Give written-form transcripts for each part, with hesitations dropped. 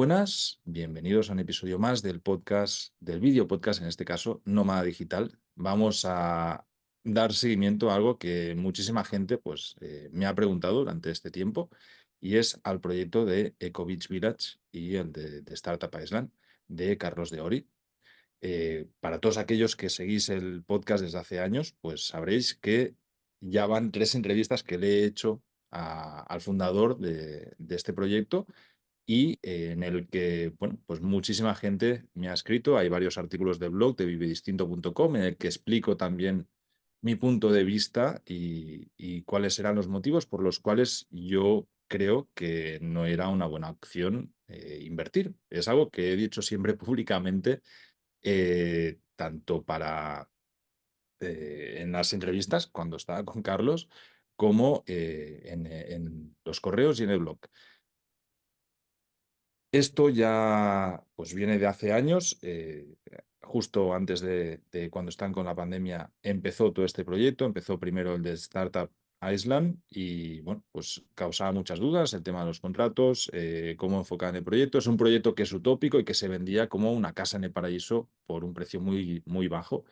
buenas, bienvenidos a un episodio más del podcast, del vídeo podcast, en este caso, Nómada Digital. Vamos a dar seguimiento a algo que muchísima gente me ha preguntado durante este tiempo y es al proyecto de Eco Beach Village y el de Startup Island de Carlos de Ori. Para todos aquellos que seguís el podcast desde hace años, pues sabréis que ya van 3 entrevistas que le he hecho al fundador de este proyecto y en el que, bueno, pues muchísima gente me ha escrito. Hay varios artículos de blog de vivedistinto.com en el que explico también mi punto de vista y cuáles serán los motivos por los cuales yo creo que no era una buena opción invertir. Es algo que he dicho siempre públicamente, tanto en las entrevistas, cuando estaba con Carlos, como en los correos y en el blog. Esto ya pues viene de hace años, justo antes de cuando están con la pandemia empezó todo este proyecto, empezó primero el de Startup Island y bueno, pues causaba muchas dudas el tema de los contratos, cómo enfocar el proyecto. Es un proyecto que es utópico y que se vendía como una casa en el paraíso por un precio muy, muy bajo.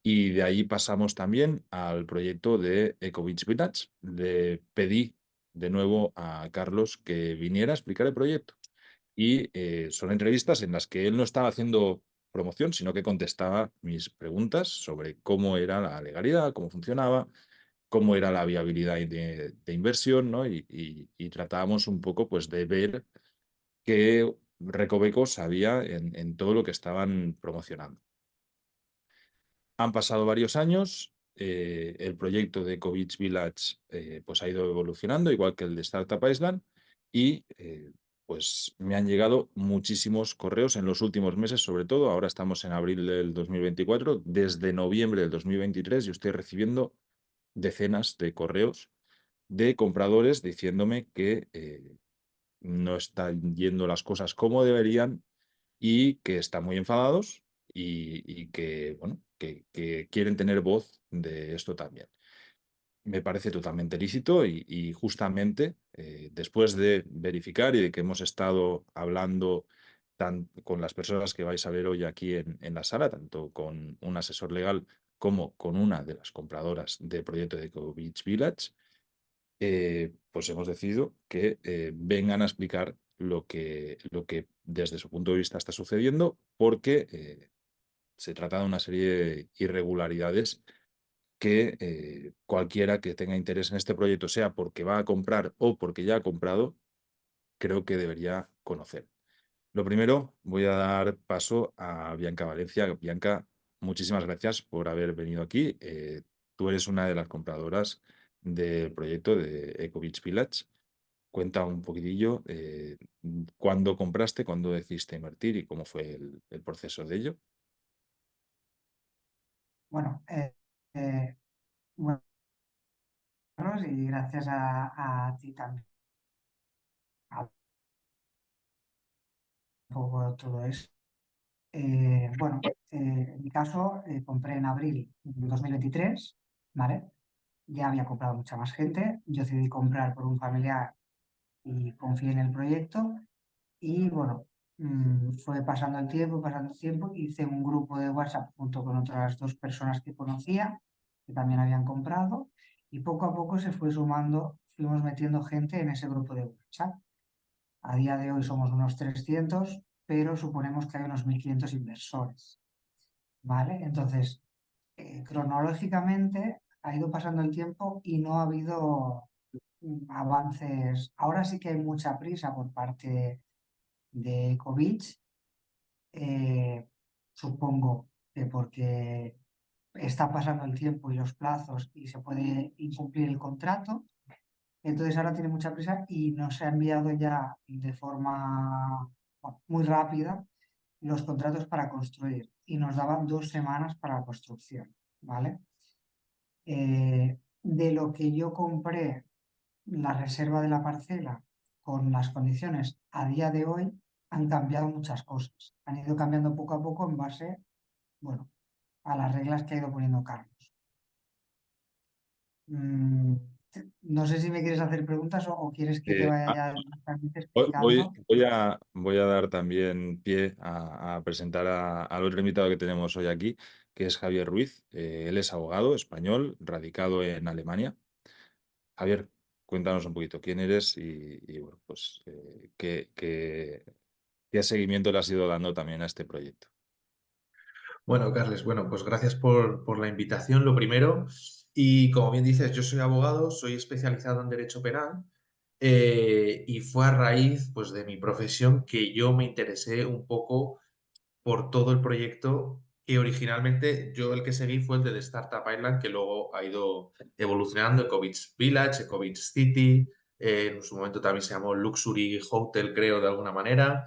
Y de ahí pasamos también al proyecto de Eco Beach Village. Le pedí de nuevo a Carlos que viniera a explicar el proyecto. Y son entrevistas en las que él no estaba haciendo promoción, sino que contestaba mis preguntas sobre cómo era la legalidad, cómo funcionaba, cómo era la viabilidad de inversión, ¿no? Y tratábamos un poco pues, de ver qué recovecos había en todo lo que estaban promocionando. Han pasado varios años, el proyecto de Eco Beach Village pues ha ido evolucionando, igual que el de Startup Island, y pues me han llegado muchísimos correos en los últimos meses, sobre todo. Ahora estamos en abril del 2024, desde noviembre del 2023 yo estoy recibiendo decenas de correos de compradores diciéndome que no están yendo las cosas como deberían y que están muy enfadados y que, bueno, que quieren tener voz de esto también. Me parece totalmente lícito y justamente después de verificar y de que hemos estado hablando con las personas que vais a ver hoy aquí en la sala, tanto con un asesor legal como con una de las compradoras del proyecto de Eco Beach Village, pues hemos decidido que vengan a explicar lo que desde su punto de vista está sucediendo, porque se trata de una serie de irregularidades que cualquiera que tenga interés en este proyecto, sea porque va a comprar o porque ya ha comprado, creo que debería conocer. Lo primero, voy a dar paso a Bianca Valencia. Bianca, muchísimas gracias por haber venido aquí. Tú eres una de las compradoras del proyecto de Eco Beach Village. Cuenta un poquitillo cuándo compraste, cuándo decidiste invertir y cómo fue el proceso de ello. Bueno, bueno, Carlos, y gracias a ti también a un poco todo eso. En mi caso, compré en abril de 2023, ¿vale? Ya había comprado mucha más gente. Yo decidí comprar por un familiar y confié en el proyecto. Y bueno, fue pasando el tiempo, hice un grupo de WhatsApp junto con otras dos personas que conocía, que también habían comprado, y poco a poco se fue sumando, fuimos metiendo gente en ese grupo de WhatsApp. A día de hoy somos unos 300, pero suponemos que hay unos 1.500 inversores, ¿vale? Entonces, cronológicamente ha ido pasando el tiempo y no ha habido avances. Ahora sí que hay mucha prisa por parte de Ecovich. Supongo que porque está pasando el tiempo y los plazos y se puede incumplir el contrato. Entonces ahora tiene mucha prisa y nos ha enviado ya de forma muy rápida los contratos para construir y nos daban 2 semanas para la construcción, ¿vale? De lo que yo compré, la reserva de la parcela con las condiciones a día de hoy han cambiado muchas cosas. Han ido cambiando poco a poco en base, bueno, a las reglas que ha ido poniendo Carlos. Mm, No sé si me quieres hacer preguntas o quieres que te vaya ya directamente explicando. Voy a dar también pie a presentar al otro invitado que tenemos hoy aquí, que es Javier Ruiz. Él es abogado español, radicado en Alemania. Javier, cuéntanos un poquito quién eres y, bueno, pues qué seguimiento le has ido dando también a este proyecto. Bueno, Carles, bueno, pues gracias por la invitación, lo primero. Y como bien dices, yo soy abogado, soy especializado en derecho penal y fue a raíz pues, de mi profesión que yo me interesé un poco por todo el proyecto que originalmente yo el que seguí fue el de The Startup Island, que luego ha ido evolucionando, Ecovitz Village, Ecovitz City, en su momento también se llamó Luxury Hotel, creo, de alguna manera.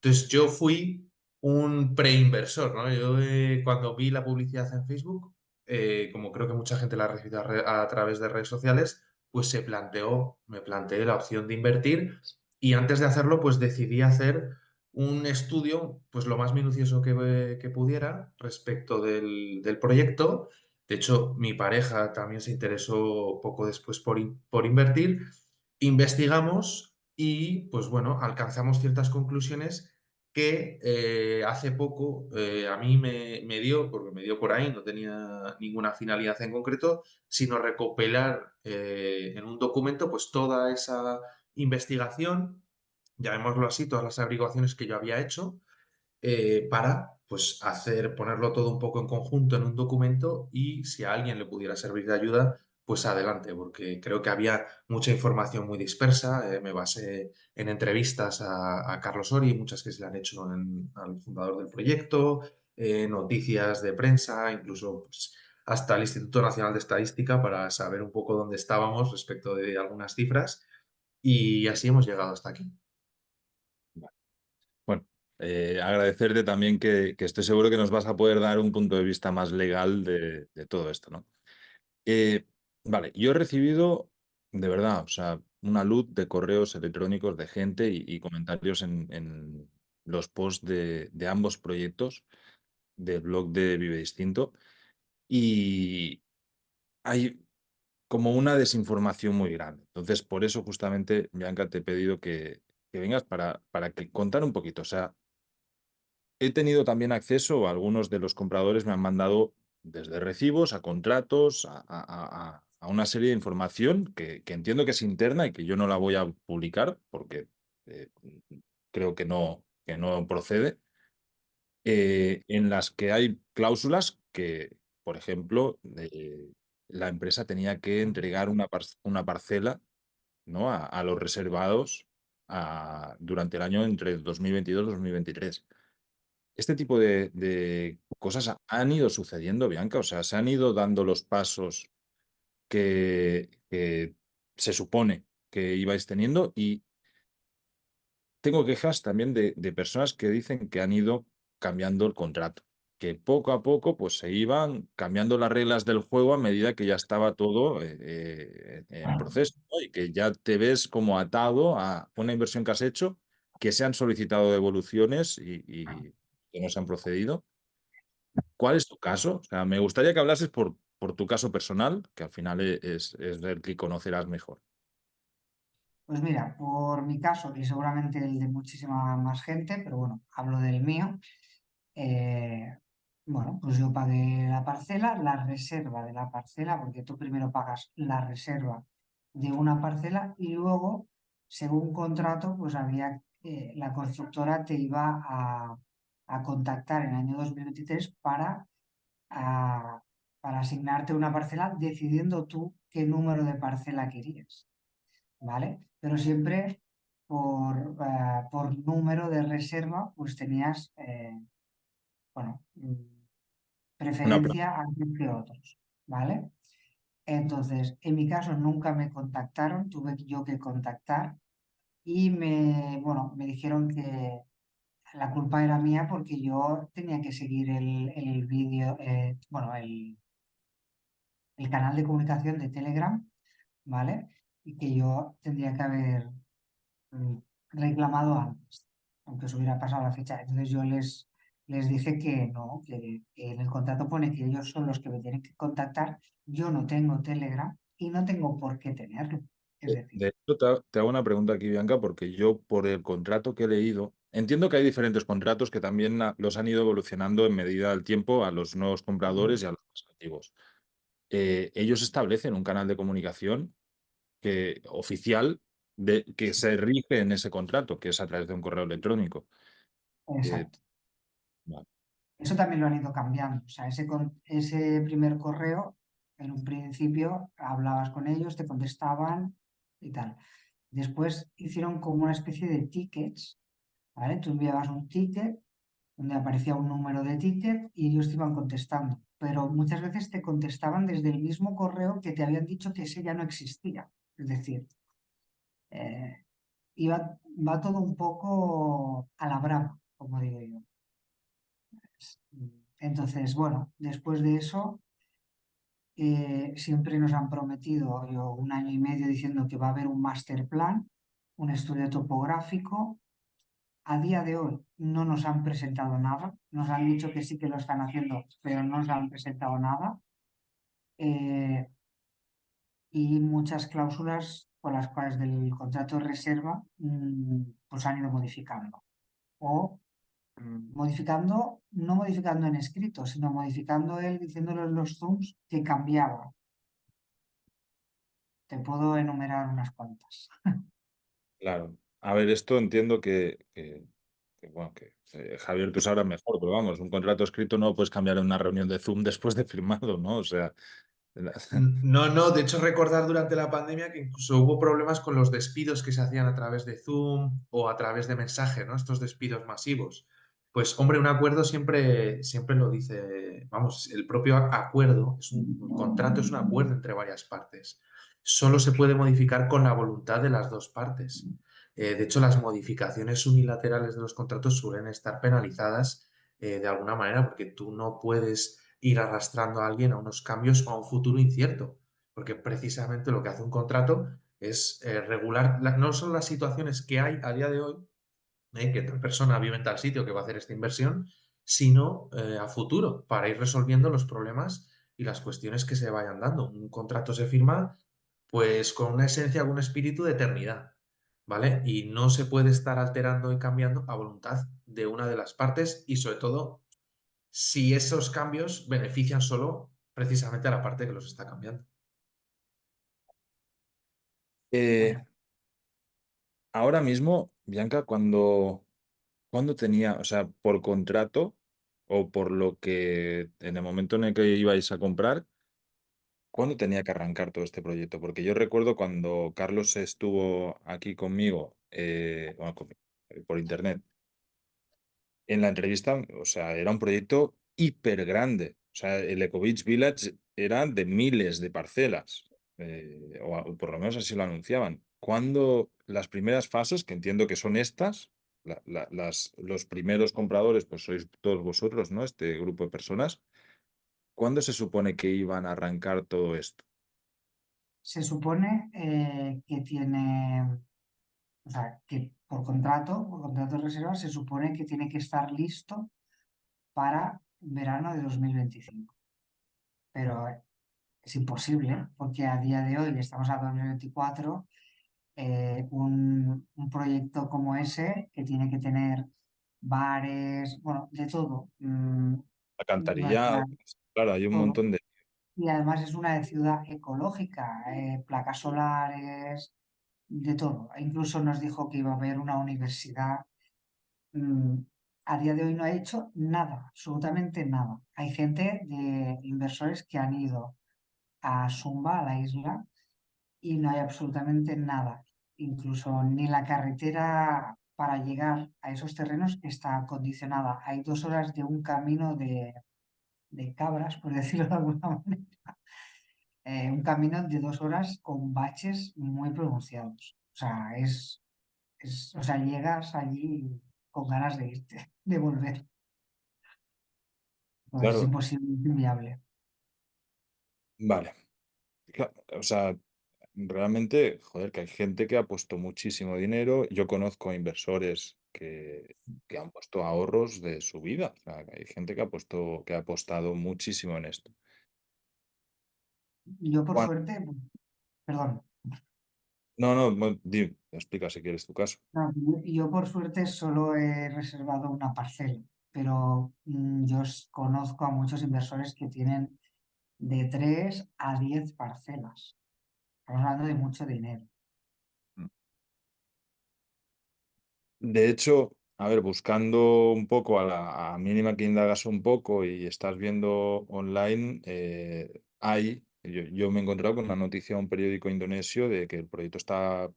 Entonces yo fui un preinversor, ¿no? Yo cuando vi la publicidad en Facebook, como creo que mucha gente la ha recibido a través de redes sociales, pues me planteé la opción de invertir y antes de hacerlo, pues decidí hacer un estudio, pues lo más minucioso que pudiera respecto del proyecto. De hecho, mi pareja también se interesó poco después por invertir. Investigamos y, pues bueno, alcanzamos ciertas conclusiones que hace poco a mí me dio, porque me dio por ahí, no tenía ninguna finalidad en concreto, sino recopilar en un documento pues toda esa investigación, llamémoslo así, todas las averiguaciones que yo había hecho para pues ponerlo todo un poco en conjunto en un documento y si a alguien le pudiera servir de ayuda, pues adelante, porque creo que había mucha información muy dispersa. Me basé en entrevistas a Carlos Ori, muchas que se le han hecho al fundador del proyecto, noticias de prensa, incluso pues, hasta el Instituto Nacional de Estadística para saber un poco dónde estábamos respecto de algunas cifras y así hemos llegado hasta aquí. Vale. Bueno, agradecerte también que estoy seguro que nos vas a poder dar un punto de vista más legal de todo esto, ¿no? Eh, vale, yo he recibido, de verdad, o sea, una luz de correos electrónicos de gente y comentarios en los posts de ambos proyectos del blog de Vive Distinto y hay como una desinformación muy grande. Entonces, por eso justamente, Bianca, te he pedido que vengas para que contar un poquito. O sea, he tenido también acceso, algunos de los compradores me han mandado desde recibos a contratos, a una serie de información que entiendo que es interna y que yo no la voy a publicar porque eh, creo que no procede, en las que hay cláusulas que, por ejemplo, la empresa tenía que entregar una parcela, ¿no? a los reservados durante el año entre 2022 y 2023. Este tipo de cosas han ido sucediendo, Bianca, o sea, se han ido dando los pasos que se supone que ibais teniendo y tengo quejas también de personas que dicen que han ido cambiando el contrato, que poco a poco pues se iban cambiando las reglas del juego a medida que ya estaba todo en proceso, ¿no? Y que ya te ves como atado a una inversión que has hecho, que se han solicitado devoluciones y que no se han procedido. ¿Cuál es tu caso? O sea, me gustaría que hablases por tu caso personal, que al final es el que conocerás mejor. Pues mira, por mi caso y seguramente el de muchísima más gente, pero bueno, hablo del mío. eh, bueno, pues yo pagué la parcela, la reserva de la parcela, porque tú primero pagas la reserva de una parcela y luego, según contrato, pues había, la constructora te iba a contactar en el año 2023 a- para asignarte una parcela, decidiendo tú qué número de parcela querías. ¿Vale? Pero siempre por número de reserva, pues tenías, bueno, Una preferencia antes que otros, ¿vale? Entonces, en mi caso nunca me contactaron, tuve yo que contactar y bueno, me dijeron que la culpa era mía porque yo tenía que seguir el vídeo, bueno, el canal de comunicación de Telegram, ¿vale? Y que yo tendría que haber mm, reclamado antes, aunque se hubiera pasado la fecha. Entonces yo les dije que no, que en el contrato pone que ellos son los que me tienen que contactar. Yo no tengo Telegram y no tengo por qué tenerlo. Es decir, De hecho, te hago una pregunta aquí, Bianca, porque yo por el contrato que he leído, entiendo que hay diferentes contratos que también los han ido evolucionando en medida del tiempo a los nuevos compradores y a los más antiguos. Ellos establecen un canal de comunicación oficial que se rige en ese contrato, que es a través de un correo electrónico. Eh, exacto. vale, Eso también lo han ido cambiando. O sea, ese primer correo, en un principio hablabas con ellos, te contestaban y tal. Después hicieron como una especie de tickets, ¿vale? Tú enviabas un ticket donde aparecía un número de ticket y ellos te iban contestando. Pero muchas veces te contestaban desde el mismo correo que te habían dicho que ese ya no existía. Es decir, eh, va todo un poco a la brava, como digo yo. Entonces, bueno, después de eso, siempre nos han prometido yo, un año y medio diciendo que va a haber un master plan, un estudio topográfico. A día de hoy no nos han presentado nada, nos han dicho que sí que lo están haciendo, pero no nos han presentado nada. Eh, y muchas cláusulas con las cuales del contrato de reserva pues han ido modificando. O no modificando en escrito, sino modificando él diciéndole en los Zooms que cambiaba. Te puedo enumerar unas cuantas. claro. A ver, esto entiendo bueno, Javier, tú sabrás mejor, pero vamos, un contrato escrito no lo puedes cambiar en una reunión de Zoom después de firmado, ¿no? O sea, No, no, de hecho recordar durante la pandemia que incluso hubo problemas con los despidos que se hacían a través de Zoom o a través de mensaje, ¿no? Estos despidos masivos. Pues hombre, un acuerdo siempre lo dice, vamos, el propio acuerdo, un contrato es un acuerdo entre varias partes. Solo se puede modificar con la voluntad de las dos partes. De hecho, las modificaciones unilaterales de los contratos suelen estar penalizadas de alguna manera porque tú no puedes ir arrastrando a alguien a unos cambios o a un futuro incierto, porque precisamente lo que hace un contrato es regular no solo las situaciones que hay a día de hoy, que tal persona vive en tal sitio que va a hacer esta inversión, sino a futuro, para ir resolviendo los problemas y las cuestiones que se vayan dando. Un contrato se firma pues con una esencia, con un espíritu de eternidad, ¿vale? Y no se puede estar alterando y cambiando a voluntad de una de las partes y sobre todo si esos cambios benefician solo precisamente a la parte que los está cambiando. eh, ahora mismo, Bianca, cuando tenía, o sea, por contrato o por lo que en el momento en el que ibais a comprar, ¿cuándo tenía que arrancar todo este proyecto? Porque yo recuerdo cuando Carlos estuvo aquí conmigo, bueno, por internet, en la entrevista, o sea, era un proyecto hiper grande. O sea, el Eco Beach Village era de miles de parcelas, o por lo menos así lo anunciaban. Cuando las primeras fases, que entiendo que son estas, los primeros compradores, pues sois todos vosotros, ¿no? Este grupo de personas, ¿cuándo se supone que iban a arrancar todo esto? Se supone que tiene, o sea, que por contrato de reserva, se supone que tiene que estar listo para verano de 2025. Pero es imposible, porque a día de hoy estamos a 2024, un proyecto como ese, que tiene que tener bares, bueno, de todo, una Alcantarillado, ciudad, claro, hay un todo. montón de... Y además es una ciudad ecológica, placas solares, de todo. E incluso nos dijo que iba a haber una universidad. mm, a día de hoy no ha hecho nada, absolutamente nada. Hay gente de inversores que han ido a Sumba, a la isla, y no hay absolutamente nada. Incluso ni la carretera para llegar a esos terrenos está acondicionada. Hay 2 horas de un camino de cabras, por decirlo de alguna manera. Un camino de 2 horas con baches muy pronunciados. O sea, o sea, llegas allí con ganas de irte, de volver. Pues es Claro, imposible, es inviable. vale. O sea, realmente, joder, que hay gente que ha puesto muchísimo dinero. Yo conozco inversores que han puesto ahorros de su vida. O sea, que hay gente que ha apostado muchísimo en esto. Yo, por ¿Cuán- suerte, Perdón. No, no, explica si quieres tu caso. No, yo por suerte solo he reservado una parcela, pero yo conozco a muchos inversores que tienen de 3 a 10 parcelas. Estamos hablando de mucho dinero. De hecho, a ver, buscando un poco a mínima que indagas un poco y estás viendo online, yo me he encontrado con una noticia de un periódico indonesio de que el proyecto está,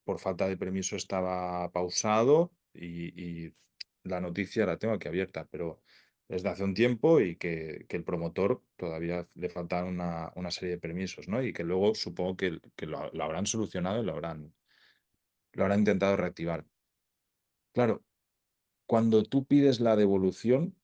por falta de permiso, estaba pausado y la noticia la tengo aquí abierta, pero es de hace un tiempo y que el promotor todavía le faltan una serie de permisos, ¿no? Y que luego supongo que lo habrán solucionado y lo habrán intentado reactivar. Claro, cuando tú pides la devolución,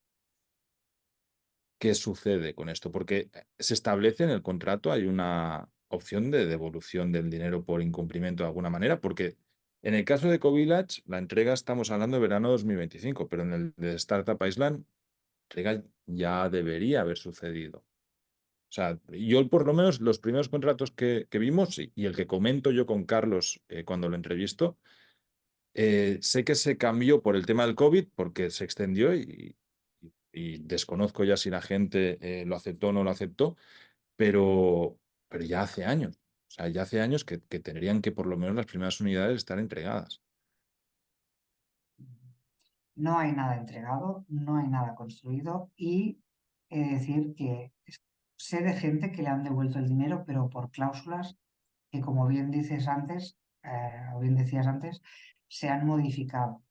¿qué sucede con esto? Porque se establece en el contrato, hay una opción de devolución del dinero por incumplimiento de alguna manera, porque en el caso de Covillage, la entrega estamos hablando de verano 2025, pero en el de Startup Island, la entrega ya debería haber sucedido. O sea, yo por lo menos los primeros contratos que vimos y el que comento yo con Carlos cuando lo entrevisto, sé que se cambió por el tema del COVID, porque se extendió y desconozco ya si la gente lo aceptó o no lo aceptó, pero ya hace años. O sea, ya hace años que tendrían que por lo menos las primeras unidades estar entregadas. No hay nada entregado, no hay nada construido y he de decir que sé de gente que le han devuelto el dinero, pero por cláusulas que, como bien dices antes, o bien decías antes, se han modificado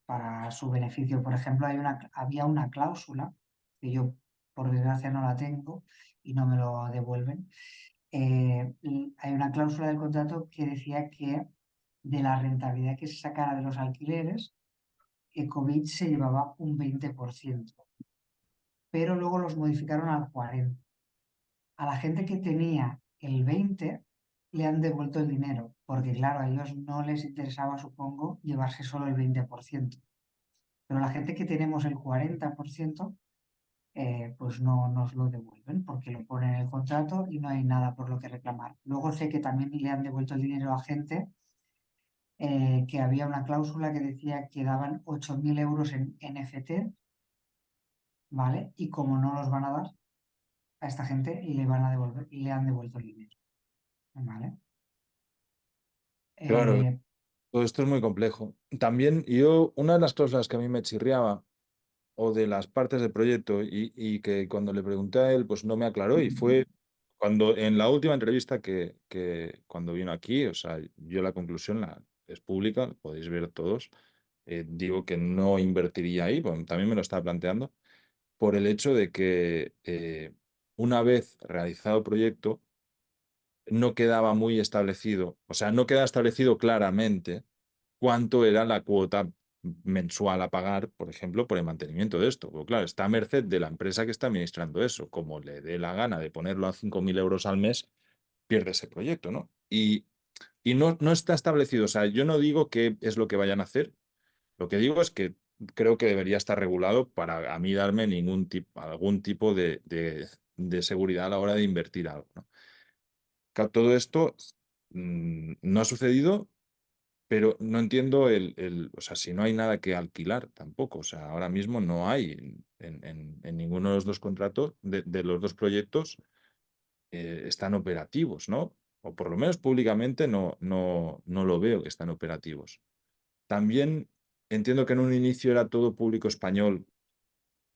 para su beneficio. Por ejemplo, había una cláusula que yo, por desgracia, no la tengo y no me lo devuelven. Y hay una cláusula del contrato que decía que de la rentabilidad que se sacara de los alquileres, Ecovid se llevaba un 20%, pero luego los modificaron al 40%. A la gente que tenía el 20% le han devuelto el dinero, porque claro, a ellos no les interesaba, supongo, llevarse solo el 20%. Pero la gente que tenemos el 40%, pues no nos lo devuelven porque lo ponen en el contrato y no hay nada por lo que reclamar. Luego sé que también le han devuelto el dinero a gente que había una cláusula que decía que daban 8.000 euros en NFT, ¿vale? Y como no los van a dar a esta gente, le van a devolver, le han devuelto el dinero, ¿vale? Claro, Eh, todo esto es muy complejo. También una de las cosas que a mí me chirriaba, o de las partes del proyecto, y que cuando le pregunté a él, pues no me aclaró, y fue cuando en la última entrevista que cuando vino aquí, o sea, yo la conclusión es pública, la podéis ver todos, digo que no invertiría ahí, bueno, también me lo estaba planteando, por el hecho de que una vez realizado el proyecto, no quedaba muy establecido, o sea, no quedaba establecido claramente cuánto era la cuota mensual a pagar, por ejemplo, por el mantenimiento de esto. Porque claro, está a merced de la empresa que está administrando eso. Como le dé la gana de ponerlo a 5.000 euros al mes, pierde ese proyecto, ¿no? Y no está establecido. O sea, yo no digo qué es lo que vayan a hacer. Lo que digo es que creo que debería estar regulado para a mí darme algún tipo de seguridad a la hora de invertir algo, ¿no? Claro, todo esto no ha sucedido, pero no entiendo o sea, si no hay nada que alquilar tampoco. O sea, ahora mismo no hay en ninguno de los dos contratos, de los dos proyectos, están operativos, ¿no? O por lo menos públicamente no lo veo que están operativos. También entiendo que en un inicio era todo público español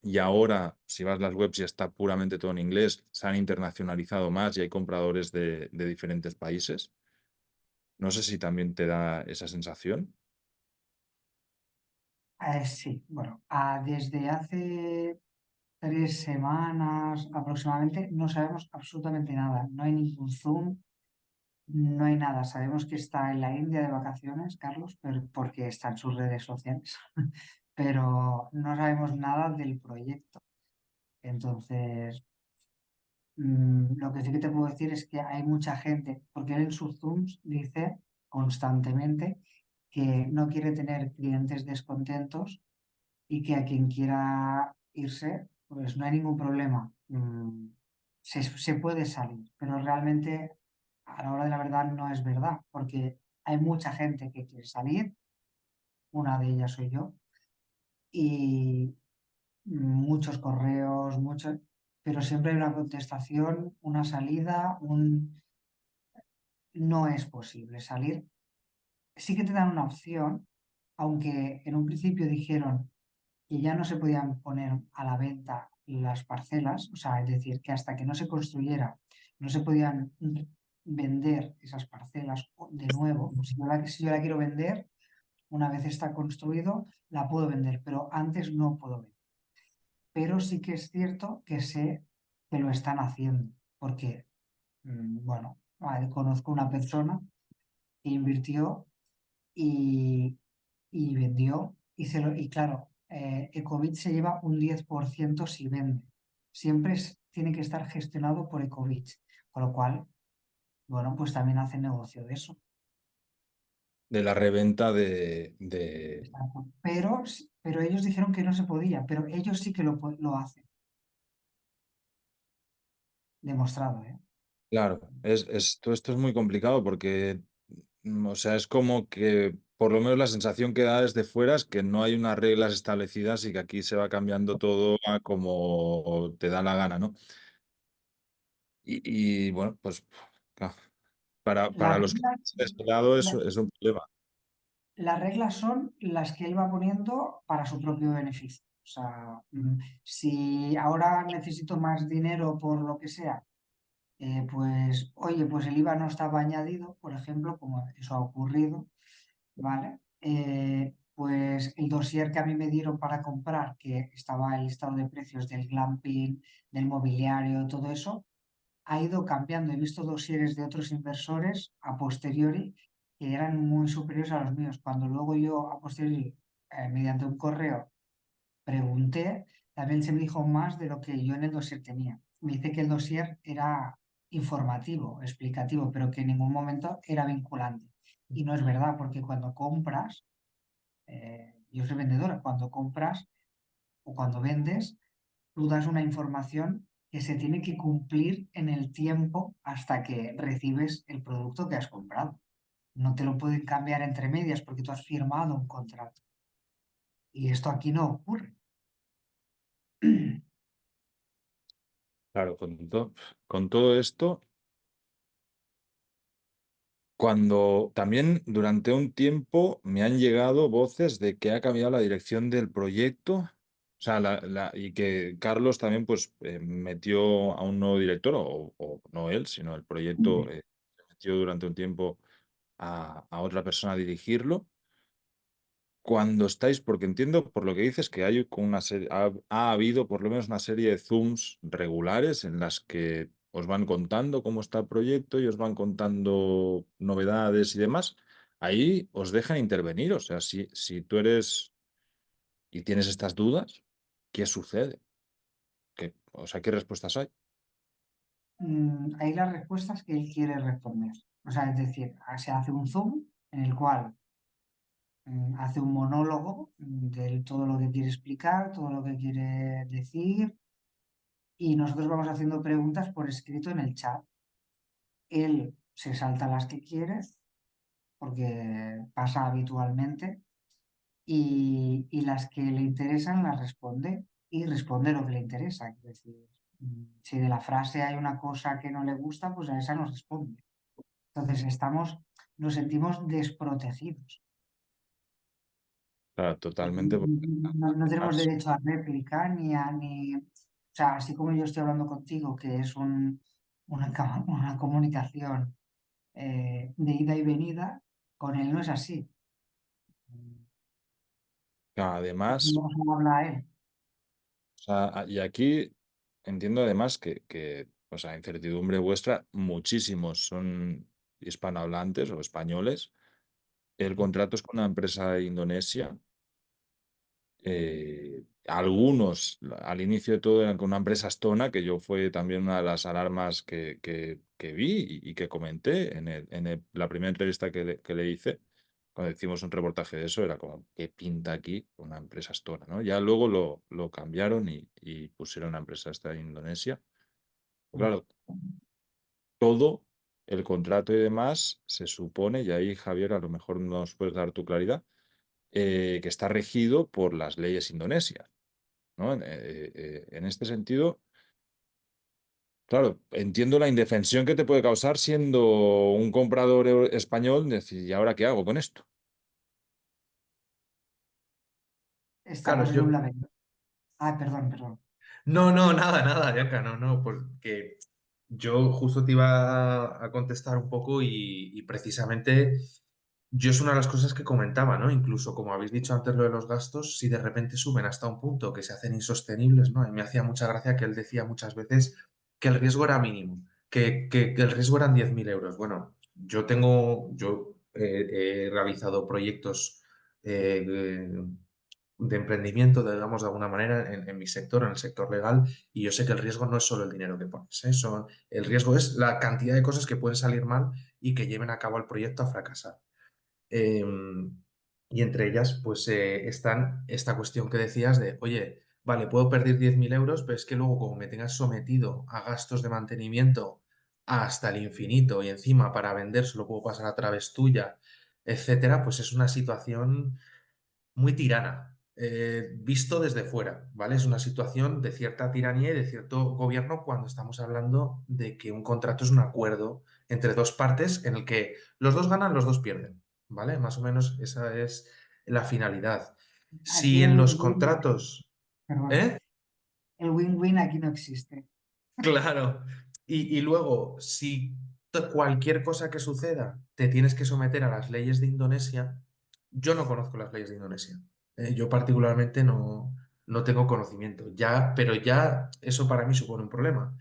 y ahora, si vas a las webs, ya está puramente todo en inglés. Se han internacionalizado más y hay compradores de diferentes países. No sé si también te da esa sensación. sí, bueno, desde hace 3 semanas aproximadamente no sabemos absolutamente nada. No hay ningún Zoom, no hay nada. Sabemos que está en la India de vacaciones, Carlos, pero porque está en sus redes sociales, pero no sabemos nada del proyecto. Entonces, lo que sí que te puedo decir es que hay mucha gente, porque él en sus Zooms dice constantemente que no quiere tener clientes descontentos y que a quien quiera irse, pues no hay ningún problema. Se puede salir, pero realmente a la hora de la verdad no es verdad, porque hay mucha gente que quiere salir, una de ellas soy yo, y muchos correos, pero siempre hay una contestación, una salida, no es posible salir. Sí que te dan una opción, aunque en un principio dijeron que ya no se podían poner a la venta las parcelas, o sea, es decir, que hasta que no se construyera no se podían vender esas parcelas de nuevo. Si yo la quiero vender, una vez está construido, la puedo vender, pero antes no puedo vender. Pero sí que es cierto que sé que lo están haciendo, porque, bueno, conozco una persona que invirtió y, y vendió, y claro, Ecovit se lleva un 10% si vende. Siempre tiene que estar gestionado por Ecovit, con lo cual, bueno, pues también hace negocio de eso. De la reventa Exacto. Pero ellos dijeron que no se podía, pero ellos sí que lo hacen, demostrado, ¿eh? Claro, todo esto es muy complicado porque, o sea, es como que por lo menos la sensación que da desde fuera es que no hay unas reglas establecidas y que aquí se va cambiando todo a como te da la gana, ¿no? Bueno, pues claro, para Las los que reglas, están de este lado la- es un problema. las reglas son las que él va poniendo para su propio beneficio. O sea, si ahora necesito más dinero por lo que sea, pues, oye, pues el IVA no estaba añadido, por ejemplo, como eso ha ocurrido, ¿vale? Pues el dossier que a mí me dieron para comprar, que estaba el listado de precios del glamping, del mobiliario, todo eso, ha ido cambiando. He visto dosieres de otros inversores a posteriori que eran muy superiores a los míos. Cuando luego yo a posteriori, mediante un correo, pregunté, también se me dijo más de lo que yo en el dossier tenía. Me dice que el dossier era informativo, explicativo, pero que en ningún momento era vinculante. Y no es verdad, porque cuando compras, yo soy vendedora, cuando compras o cuando vendes, tú das una información que se tiene que cumplir en el tiempo hasta que recibes el producto que has comprado. No te lo pueden cambiar entre medias porque tú has firmado un contrato. Y esto aquí no ocurre. Claro, con todo esto, cuando también durante un tiempo me han llegado voces de que ha cambiado la dirección del proyecto, o sea, y que Carlos también pues metió a un nuevo director, o no él, sino el proyecto se metió durante un tiempo a otra persona a dirigirlo. Cuando estáis, porque entiendo por lo que dices que hay con una serie, ha habido por lo menos una serie de Zooms regulares en las que os van contando cómo está el proyecto y os van contando novedades y demás. Ahí os dejan intervenir. O sea, si tú eres y tienes estas dudas, ¿qué sucede? O sea, ¿qué respuestas hay? Hay las respuestas que él quiere responder. O sea, es decir, se hace un Zoom en el cual hace un monólogo de todo lo que quiere explicar, todo lo que quiere decir, y nosotros vamos haciendo preguntas por escrito en el chat. Él se salta las que quiere, porque pasa habitualmente, y las que le interesan las responde, y responde lo que le interesa. Es decir, si de la frase hay una cosa que no le gusta, pues a esa no responde. Entonces nos sentimos desprotegidos. Claro, totalmente. No tenemos Además, derecho a réplica o sea, así como yo estoy hablando contigo, que es una comunicación de ida y venida, con él no es así. además, No habla él. o sea, y aquí entiendo además o sea, incertidumbre vuestra, muchísimos son hispanohablantes o españoles. El contrato es con una empresa de Indonesia. Algunos, al inicio de todo, eran con una empresa estona, que yo fue también una de las alarmas que vi y que comenté la primera entrevista que le hice. Cuando hicimos un reportaje de eso, era como, ¿qué pinta aquí una empresa estona? ¿No? Ya luego lo cambiaron y pusieron una empresa esta en Indonesia. Claro, todo el contrato y demás se supone, y ahí Javier a lo mejor nos puedes dar tu claridad, que está regido por las leyes indonesias, ¿no? En este sentido, claro, entiendo la indefensión que te puede causar siendo un comprador español, decir, ¿y ahora qué hago con esto? Estamos Carlos, en un laberinto. Ah, perdón, perdón. No, no, nada, nada, Bianca, no, no, porque yo justo te iba a contestar un poco y precisamente yo es una de las cosas que comentaba, ¿no? Incluso como habéis dicho antes lo de los gastos, si de repente suben hasta un punto que se hacen insostenibles, ¿no? Y me hacía mucha gracia que él decía muchas veces que el riesgo era mínimo, que el riesgo eran 10.000 euros. Bueno, yo he realizado proyectos de emprendimiento, digamos, de alguna manera, en mi sector, en el sector legal, y yo sé que el riesgo no es solo el dinero que pones, ¿eh? El riesgo es la cantidad de cosas que pueden salir mal y que lleven a cabo el proyecto a fracasar. Eh, y entre ellas, pues están esta cuestión que decías de, oye, vale, puedo perder 10.000 euros, pero es que luego como me tengas sometido a gastos de mantenimiento hasta el infinito y encima para vender solo puedo pasar a través tuya, etcétera, pues es una situación muy tirana, visto desde fuera, ¿vale? Es una situación de cierta tiranía y de cierto gobierno cuando estamos hablando de que un contrato es un acuerdo entre dos partes en el que los dos ganan, los dos pierden, ¿vale? Más o menos esa es la finalidad. Aquí Si el en los win-win, contratos, perdona, ¿eh? el win-win aquí no existe. Claro. Y luego, si cualquier cosa que suceda te tienes que someter a las leyes de Indonesia, yo no conozco las leyes de Indonesia. Yo particularmente no tengo conocimiento. Ya, pero ya eso para mí supone un problema.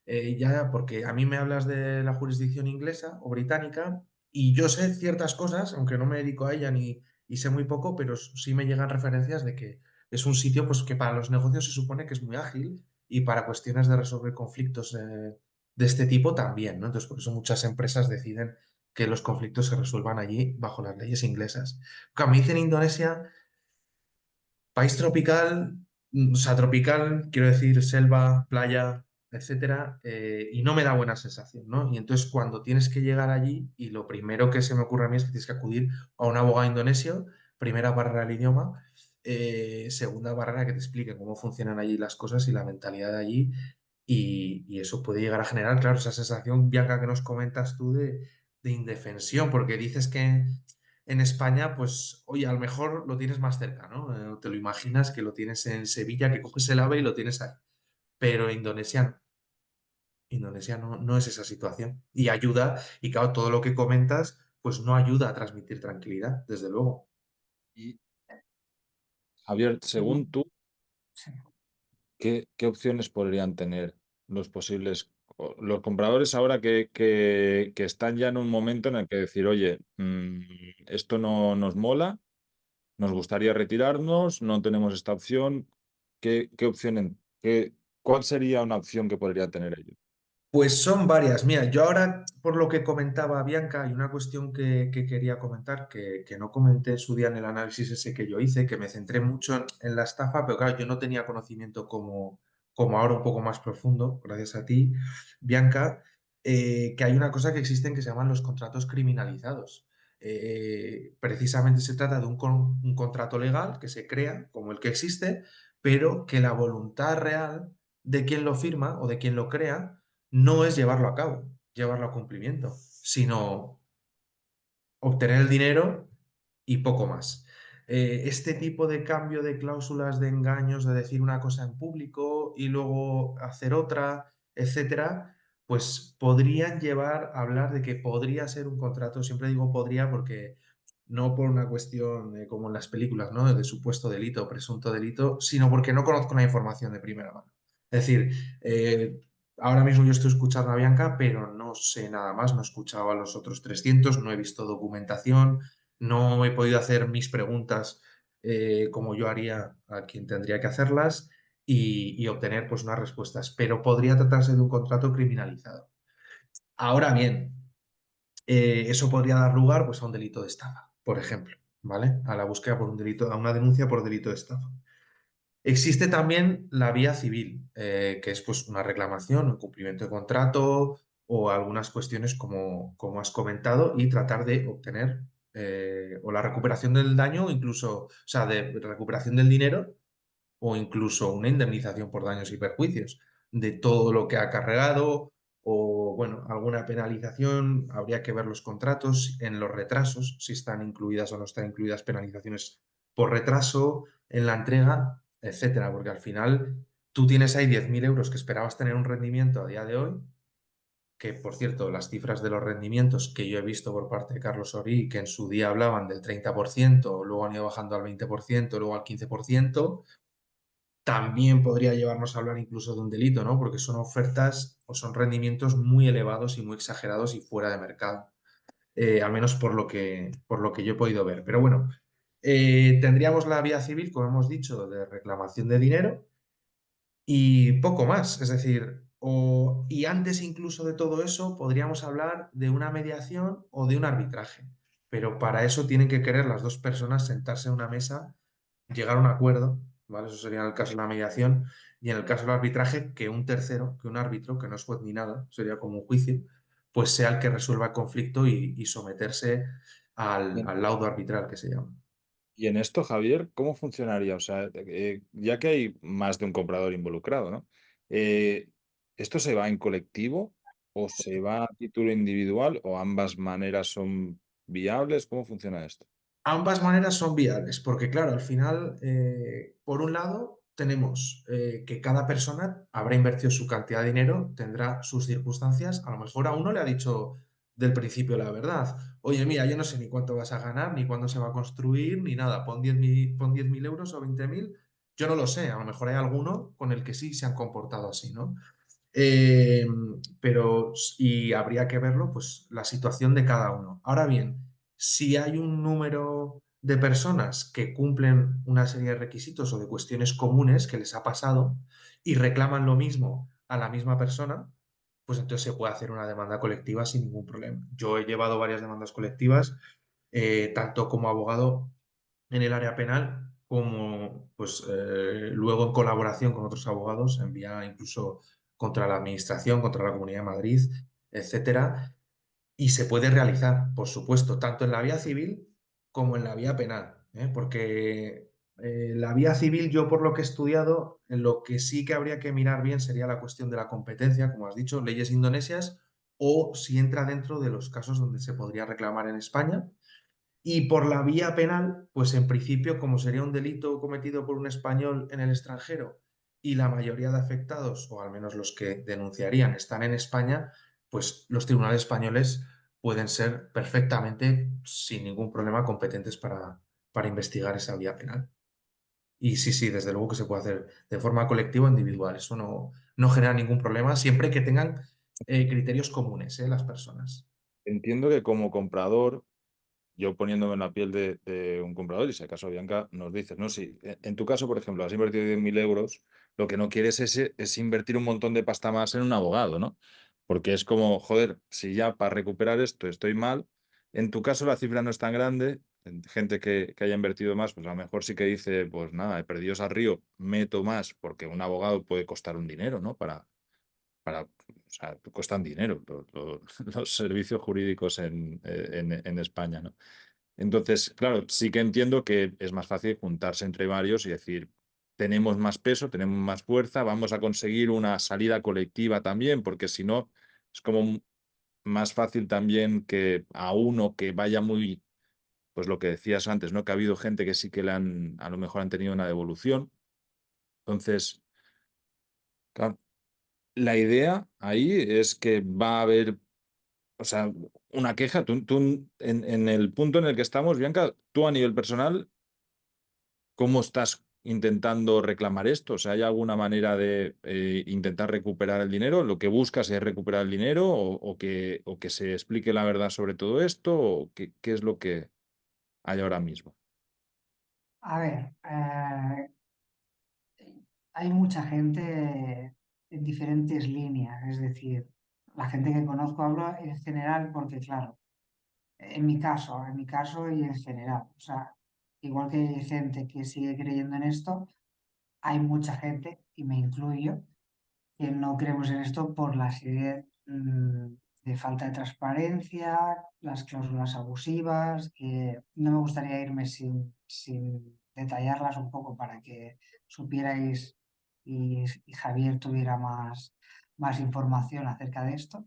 Ya, porque a mí me hablas de la jurisdicción inglesa o británica y yo sé ciertas cosas, aunque no me dedico a ella ni y sé muy poco, pero sí me llegan referencias de que es un sitio pues, que para los negocios se supone que es muy ágil y para cuestiones de resolver conflictos de este tipo también, ¿no? Entonces, por eso muchas empresas deciden que los conflictos se resuelvan allí bajo las leyes inglesas. Como dicen Indonesia, país tropical, o sea, tropical, quiero decir, selva, playa, etcétera, y no me da buena sensación, ¿no? Y entonces cuando tienes que llegar allí, y lo primero que se me ocurre a mí es que tienes que acudir a un abogado indonesio, primera barrera el idioma, segunda barrera que te explique cómo funcionan allí las cosas y la mentalidad de allí, y eso puede llegar a generar, claro, esa sensación, Bianca, que nos comentas tú de indefensión, porque dices que en España, pues, oye, a lo mejor lo tienes más cerca, ¿no? Te lo imaginas que lo tienes en Sevilla, que coges el AVE y lo tienes ahí. Pero Indonesia no es esa situación. Y ayuda, y claro, todo lo que comentas, pues no ayuda a transmitir tranquilidad, desde luego. Y Javier, Y, según tú, sí. ¿qué opciones podrían tener los posibles, los compradores ahora que están ya en un momento en el que decir, oye, esto no nos mola, nos gustaría retirarnos, no tenemos esta opción? ¿Qué opción, cuál sería una opción que podrían tener ellos? Pues son varias. Mira, yo ahora, por lo que comentaba Bianca, hay una cuestión que quería comentar, que no comenté en su día en el análisis ese que yo hice, que me centré mucho en la estafa, pero claro, yo no tenía conocimiento como ahora un poco más profundo, gracias a ti, Bianca, que hay una cosa que existen que se llaman los contratos criminalizados. Precisamente se trata de un contrato legal que se crea, como el que existe, pero que la voluntad real de quien lo firma o de quien lo crea no es llevarlo a cabo, llevarlo a cumplimiento, sino obtener el dinero y poco más. Este tipo de cambio de cláusulas de engaños, de decir una cosa en público y luego hacer otra, etcétera, pues podrían llevar a hablar de que podría ser un contrato. Siempre digo podría porque no por una cuestión como en las películas, ¿no? De supuesto delito o presunto delito, sino porque no conozco la información de primera mano. Es decir, ahora mismo yo estoy escuchando a Bianca, pero no sé nada más, no he escuchado a los otros 300, no he visto documentación, no he podido hacer mis preguntas como yo haría a quien tendría que hacerlas y obtener pues unas respuestas, pero podría tratarse de un contrato criminalizado. Ahora bien, eso podría dar lugar pues, a un delito de estafa, por ejemplo, ¿vale? A la búsqueda por un delito, a una denuncia por delito de estafa. Existe también la vía civil, que es pues una reclamación, un cumplimiento de contrato o algunas cuestiones como has comentado y tratar de obtener o la recuperación del daño, incluso, o sea, de recuperación del dinero o incluso una indemnización por daños y perjuicios de todo lo que ha cargado o, bueno, alguna penalización. Habría que ver los contratos en los retrasos, si están incluidas o no están incluidas penalizaciones por retraso en la entrega, etcétera, porque al final tú tienes ahí 10.000 euros que esperabas tener un rendimiento a día de hoy, que por cierto, las cifras de los rendimientos que yo he visto por parte de Carlos Orí, que en su día hablaban del 30%, luego han ido bajando al 20%, luego al 15%, también podría llevarnos a hablar incluso de un delito, ¿no? Porque son ofertas o son rendimientos muy elevados y muy exagerados y fuera de mercado, al menos por lo que yo he podido ver. Pero bueno, tendríamos la vía civil, como hemos dicho, de reclamación de dinero y poco más. Es decir, y antes incluso de todo eso, podríamos hablar de una mediación o de un arbitraje. Pero para eso tienen que querer las dos personas sentarse en una mesa, llegar a un acuerdo, ¿vale? Eso sería en el caso de la mediación. Y en el caso del arbitraje, que un tercero, que un árbitro, que no es juez ni nada, sería como un juicio, pues sea el que resuelva el conflicto y someterse al laudo arbitral, que se llama. Y en esto, Javier, ¿cómo funcionaría? O sea, ya que hay más de un comprador involucrado, ¿no? Eh, ¿Esto se va en colectivo o se va a título individual o ambas maneras son viables? ¿Cómo funciona esto? Ambas maneras son viables, porque claro, al final, por un lado, tenemos que cada persona habrá invertido su cantidad de dinero, tendrá sus circunstancias, a lo mejor a uno le ha dicho del principio la verdad, oye, mira, yo no sé ni cuánto vas a ganar, ni cuándo se va a construir, ni nada, pon 10.000 euros o 20.000, yo no lo sé, a lo mejor hay alguno con el que sí se han comportado así, ¿no? Eh, y habría que verlo, pues, la situación de cada uno. Ahora bien, si hay un número de personas que cumplen una serie de requisitos o de cuestiones comunes que les ha pasado y reclaman lo mismo a la misma persona, pues entonces se puede hacer una demanda colectiva sin ningún problema. Yo he llevado varias demandas colectivas, tanto como abogado en el área penal, como pues luego en colaboración con otros abogados, en vía incluso contra la Administración, contra la Comunidad de Madrid, etcétera, y se puede realizar, por supuesto, tanto en la vía civil como en la vía penal, ¿eh? Porque la vía civil, yo por lo que he estudiado, en lo que sí que habría que mirar bien sería la cuestión de la competencia, como has dicho, leyes indonesias, o si entra dentro de los casos donde se podría reclamar en España, y por la vía penal, pues en principio, como sería un delito cometido por un español en el extranjero y la mayoría de afectados, o al menos los que denunciarían, están en España, pues los tribunales españoles pueden ser perfectamente, sin ningún problema, competentes para investigar esa vía penal. Y sí, sí, desde luego que se puede hacer de forma colectiva o individual. Eso no genera ningún problema, siempre que tengan criterios comunes, las personas. Entiendo que como comprador, yo poniéndome en la piel de un comprador, y si acaso Bianca nos dices, no, si en tu caso, por ejemplo, has invertido 10.000 euros, lo que no quieres es invertir un montón de pasta más en un abogado, ¿no? Porque es como, joder, si ya para recuperar esto estoy mal, en tu caso la cifra no es tan grande, gente que haya invertido más, pues a lo mejor sí que dice, pues nada, he perdido ese río, meto más, porque un abogado puede costar un dinero, ¿no? O sea, cuestan dinero los servicios jurídicos en España, ¿no? Entonces, claro, sí que entiendo que es más fácil juntarse entre varios y decir, tenemos más peso, tenemos más fuerza, vamos a conseguir una salida colectiva también, porque si no, es como más fácil también que a uno que vaya muy, pues lo que decías antes, ¿no? Que ha habido gente que sí que a lo mejor han tenido una devolución. Entonces, claro, la idea ahí es que va a haber, o sea, una queja. Tú en el punto en el que estamos, Bianca, tú a nivel personal, ¿cómo estás intentando reclamar esto? O sea, ¿hay alguna manera de intentar recuperar el dinero? ¿Lo que buscas es recuperar el dinero o que se explique la verdad sobre todo esto? ¿O qué es lo que hay ahora mismo? A ver, hay mucha gente en diferentes líneas, es decir, la gente que conozco hablo en general porque, claro, en mi caso y en general, o sea, igual que hay gente que sigue creyendo en esto, hay mucha gente, y me incluyo, que no creemos en esto por la serie de falta de transparencia, las cláusulas abusivas, que no me gustaría irme sin detallarlas un poco para que supierais y Javier tuviera más información acerca de esto.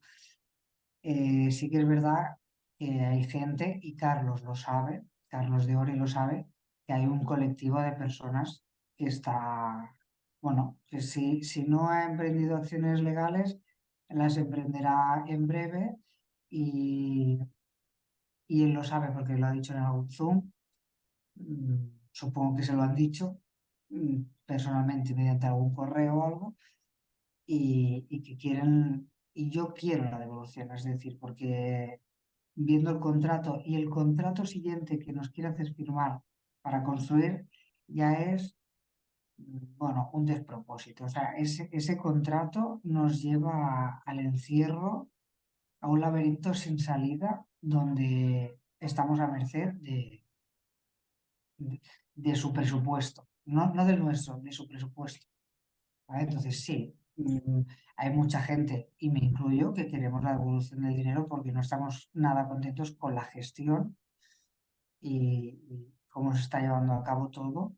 Sí que es verdad que hay gente, y Carlos lo sabe, Carlos de Ori lo sabe, que hay un colectivo de personas que está, bueno, que si no ha emprendido acciones legales, las emprenderá en breve y, y él lo sabe porque lo ha dicho en algún Zoom. Supongo que se lo han dicho personalmente mediante algún correo o algo y que quieren, y yo quiero la devolución, es decir, porque viendo el contrato y el contrato siguiente que nos quiere hacer firmar para construir ya es, bueno, un despropósito. O sea, ese contrato nos lleva al encierro, a un laberinto sin salida donde estamos a merced de, de su presupuesto, no del nuestro, de su presupuesto. ¿Vale? Entonces, sí, hay mucha gente, y me incluyo, que queremos la devolución del dinero porque no estamos nada contentos con la gestión y cómo se está llevando a cabo todo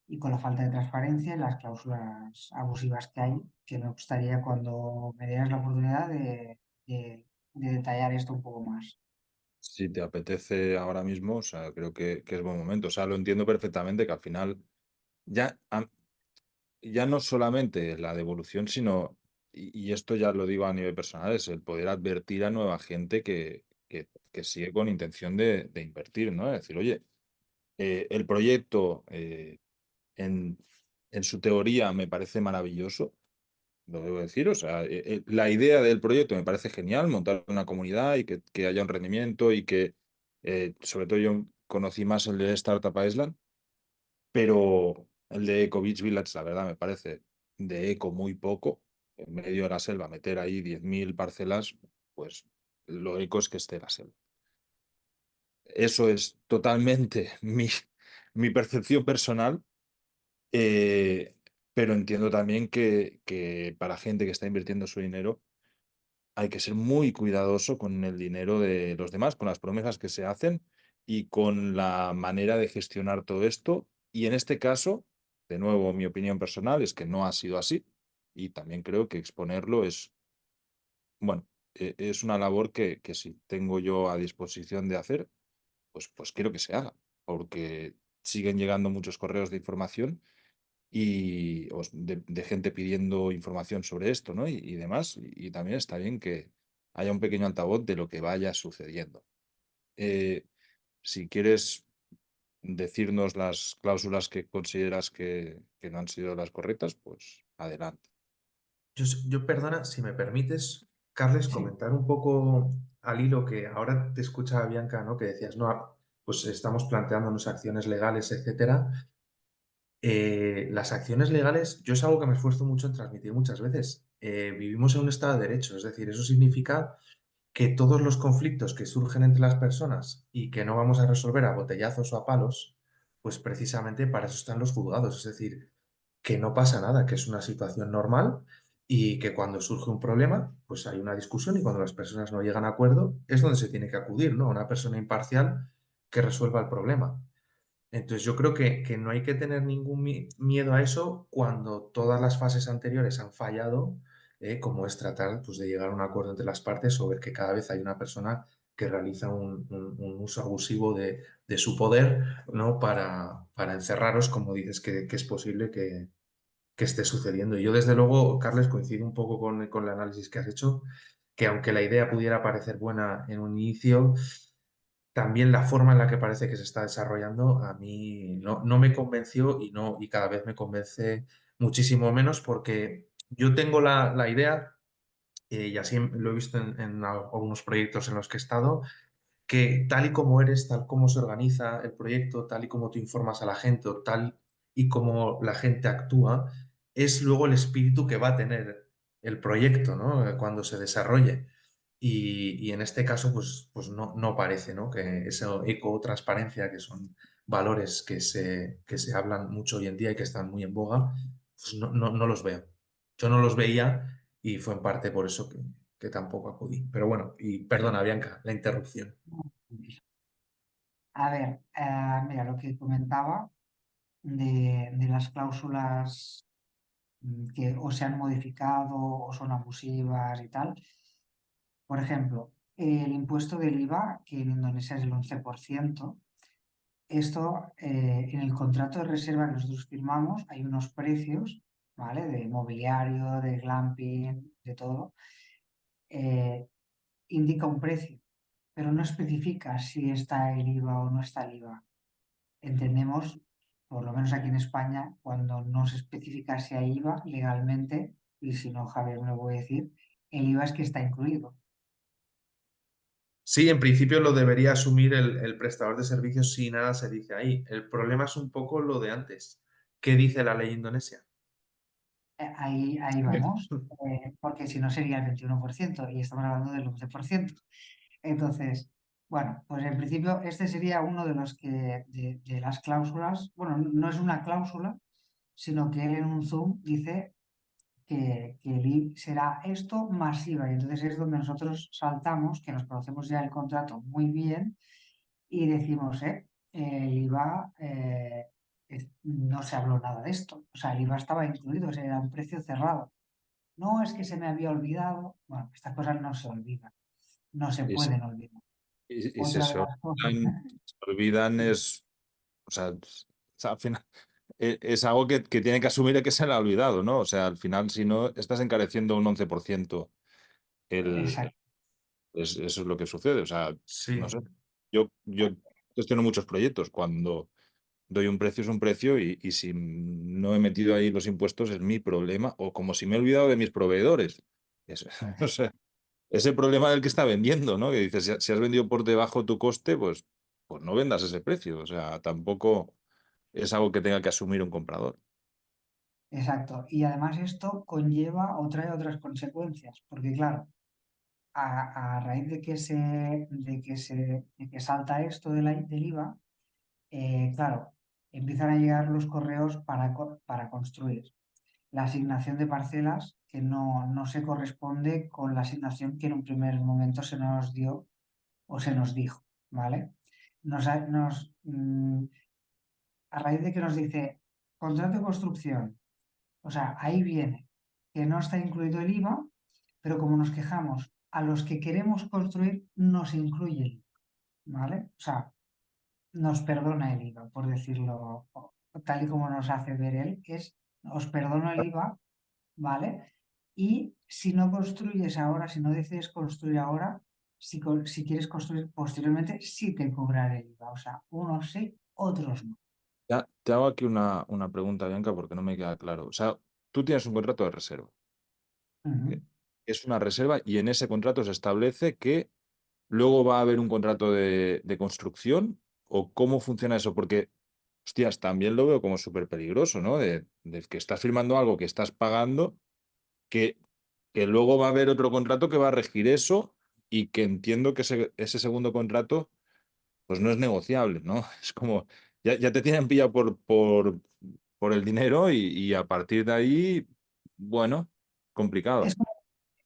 y con la falta de transparencia y las cláusulas abusivas que hay, que me gustaría cuando me dieras la oportunidad de detallar esto un poco más. Si te apetece ahora mismo, o sea, creo que es buen momento. O sea, lo entiendo perfectamente que al final ya, ya no solamente la devolución, sino, y esto ya lo digo a nivel personal, es el poder advertir a nueva gente que sigue con intención de invertir, ¿no? Es decir, oye, el proyecto en, en su teoría me parece maravilloso, lo debo decir, o sea, la idea del proyecto me parece genial, montar una comunidad y que haya un rendimiento y que, sobre todo yo conocí más el de Startup Island, pero el de Eco Beach Village, la verdad, me parece de eco muy poco. En medio de la selva, meter ahí 10.000 parcelas, pues lo eco es que esté la selva. Eso es totalmente mi percepción personal, eh, pero entiendo también que para gente que está invirtiendo su dinero hay que ser muy cuidadoso con el dinero de los demás, con las promesas que se hacen y con la manera de gestionar todo esto. Y en este caso, de nuevo, mi opinión personal es que no ha sido así. Y también creo que exponerlo es, bueno, es una labor que si tengo yo a disposición de hacer, pues quiero que se haga, porque siguen llegando muchos correos de información y de gente pidiendo información sobre esto, ¿no? Y demás. Y también está bien que haya un pequeño altavoz de lo que vaya sucediendo. Eh, si quieres decirnos las cláusulas que consideras que no han sido las correctas, pues adelante. Yo, perdona, si me permites, Carles, Sí, comentar un poco al hilo que ahora te escuchaba Bianca, ¿no? Que decías, no, pues estamos planteándonos acciones legales, etcétera. Las acciones legales, yo es algo que me esfuerzo mucho en transmitir muchas veces. Vivimos en un estado de derecho, es decir, eso significa que todos los conflictos que surgen entre las personas y que no vamos a resolver a botellazos o a palos, pues precisamente para eso están los juzgados, es decir, que no pasa nada, que es una situación normal y que cuando surge un problema, pues hay una discusión y cuando las personas no llegan a acuerdo es donde se tiene que acudir, ¿no? A una persona imparcial que resuelva el problema. Entonces yo creo que no hay que tener ningún miedo a eso cuando todas las fases anteriores han fallado, como es tratar pues, de llegar a un acuerdo entre las partes o ver que cada vez hay una persona que realiza un uso abusivo de su poder, ¿no? Para encerraros, como dices que es posible que esté sucediendo. Y yo desde luego, Carles, coincido un poco con el análisis que has hecho, que aunque la idea pudiera parecer buena en un inicio, también la forma en la que parece que se está desarrollando a mí no me convenció y cada vez me convence muchísimo menos porque yo tengo la idea, y así lo he visto en algunos proyectos en los que he estado, que tal y como eres, tal como se organiza el proyecto, tal y como tú informas a la gente o tal y como la gente actúa, es luego el espíritu que va a tener el proyecto, ¿no? Cuando se desarrolle. Y en este caso, pues no parece, ¿no? Que ese eco, transparencia, que son valores que se hablan mucho hoy en día y que están muy en boga, pues no los veo. Yo no los veía y fue en parte por eso que tampoco acudí. Pero bueno, y perdona, Bianca, la interrupción. A ver, mira, lo que comentaba de las cláusulas que o se han modificado o son abusivas y tal. Por ejemplo, el impuesto del IVA, que en Indonesia es el 11%, esto en el contrato de reserva que nosotros firmamos hay unos precios, ¿vale? De mobiliario, de glamping, de todo. eh, Indica un precio, pero no especifica si está el IVA o no está el IVA. Entendemos, por lo menos aquí en España, cuando no se especifica si hay IVA legalmente, y si no, Javier me lo voy a decir, el IVA es que está incluido. Sí, en principio lo debería asumir el prestador de servicios si nada se dice ahí. El problema es un poco lo de antes. ¿Qué dice la ley indonesia? Ahí vamos, porque si no sería el 21% y estamos hablando del 11%. Entonces, bueno, pues en principio este sería uno de los que, de las cláusulas, bueno, no es una cláusula, sino que él en un Zoom dice que el IVA será esto masiva. Y entonces es donde nosotros saltamos, que nos conocemos ya el contrato muy bien y decimos, el IVA, no se habló nada de esto. O sea, el IVA estaba incluido, o sea, era un precio cerrado. No es que se me había olvidado. Bueno, estas cosas no se olvidan, no se Y, se pueden olvidar. y Otra de las cosas. se olvidan es, o sea, al final, es algo que tiene que asumir que se le ha olvidado, ¿no? O sea, al final, si no, estás encareciendo un 11% el, Exacto, eso es lo que sucede. O sea, no Sí, sé. Yo gestiono muchos proyectos. Cuando doy un precio es un precio y si no he metido ahí los impuestos es mi problema. O como si me he olvidado de mis proveedores. O sea, es el problema del que está vendiendo, ¿no? Que dices, si has vendido por debajo tu coste, pues no vendas ese precio. O sea, tampoco es algo que tenga que asumir un comprador. exacto. Y además esto conlleva o trae otras consecuencias, porque claro, a raíz de que salta esto del IVA, claro, empiezan a llegar los correos para construir. La asignación de parcelas que no se corresponde con la asignación que en un primer momento se nos dio o se nos dijo, ¿vale? Nos, ha- nos, mm, a raíz de que nos dice contrato de construcción, o sea, ahí viene que no está incluido el IVA, pero como nos quejamos, a los que queremos construir nos incluye el IVA, ¿vale? O sea, nos perdona el IVA, por decirlo tal y como nos hace ver él, es os perdono el IVA, ¿vale? Y si no construyes ahora, si no decides construir ahora, si quieres construir posteriormente, sí te cobraré el IVA. O sea, unos sí, otros no. Ya, te hago aquí una pregunta, Bianca, porque no me queda claro. O sea, tú tienes un contrato de reserva. Ujú. ¿Qué? Es una reserva y en ese contrato se establece que luego va a haber un contrato de construcción o cómo funciona eso, porque, hostias, también lo veo como súper peligroso, ¿no? De que estás firmando algo que estás pagando, que, que luego va a haber otro contrato que va a regir eso y que entiendo que ese segundo contrato pues no es negociable, ¿no? Es como, ya te tienen pillado por el dinero y a partir de ahí, bueno, complicado. Es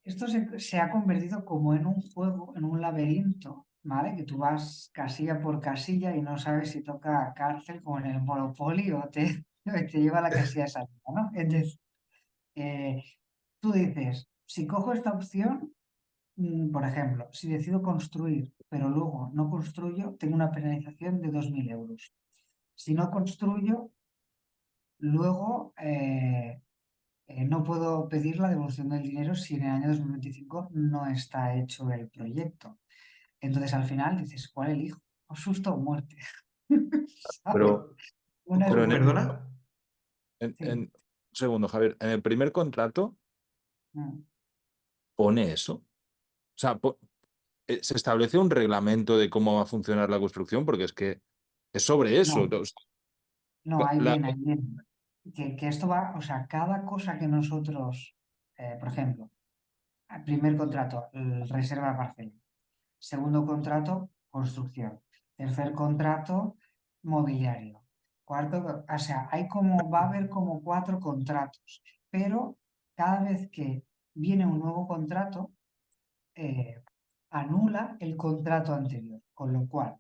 Esto se ha convertido como en un juego, en un laberinto, ¿vale? Que tú vas casilla por casilla y no sabes si toca cárcel como en el Monopoly o te lleva a la casilla de salida, ¿no? Entonces, eh, tú dices, si cojo esta opción, por ejemplo, si decido construir, pero luego no construyo, tengo una penalización de 2.000 euros. Si no construyo, luego no puedo pedir la devolución del dinero si en el año 2025 no está hecho el proyecto. Entonces al final dices, ¿cuál elijo? ¿O susto o muerte? ¿Sabes? pero, Una es Pero muerte. perdona. Sí. un segundo, Javier, en el primer contrato Mm. pone eso. O sea, se establece un reglamento de cómo va a funcionar la construcción, porque es que es sobre eso. No, O sea, no, ahí la- viene, ahí viene. Que esto va, o sea, cada cosa que nosotros, por ejemplo, el primer contrato, reserva de parcela. Segundo contrato, construcción. Tercer contrato, mobiliario. Cuarto, o sea, va a haber como 4 contratos, pero cada vez que viene un nuevo contrato, anula el contrato anterior, con lo cual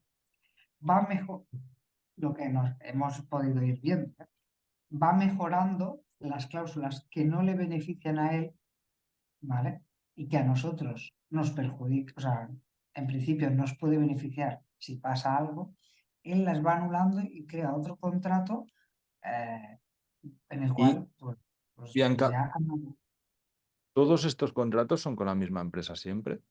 va mejor, lo que nos hemos podido ir viendo, va mejorando las cláusulas que no le benefician a él, ¿vale? Y que a nosotros nos perjudica, o sea, en principio nos puede beneficiar si pasa algo, él las va anulando y crea otro contrato eh, en el Y cual, pues Bianca, ya, ¿todos estos contratos son con la misma empresa siempre?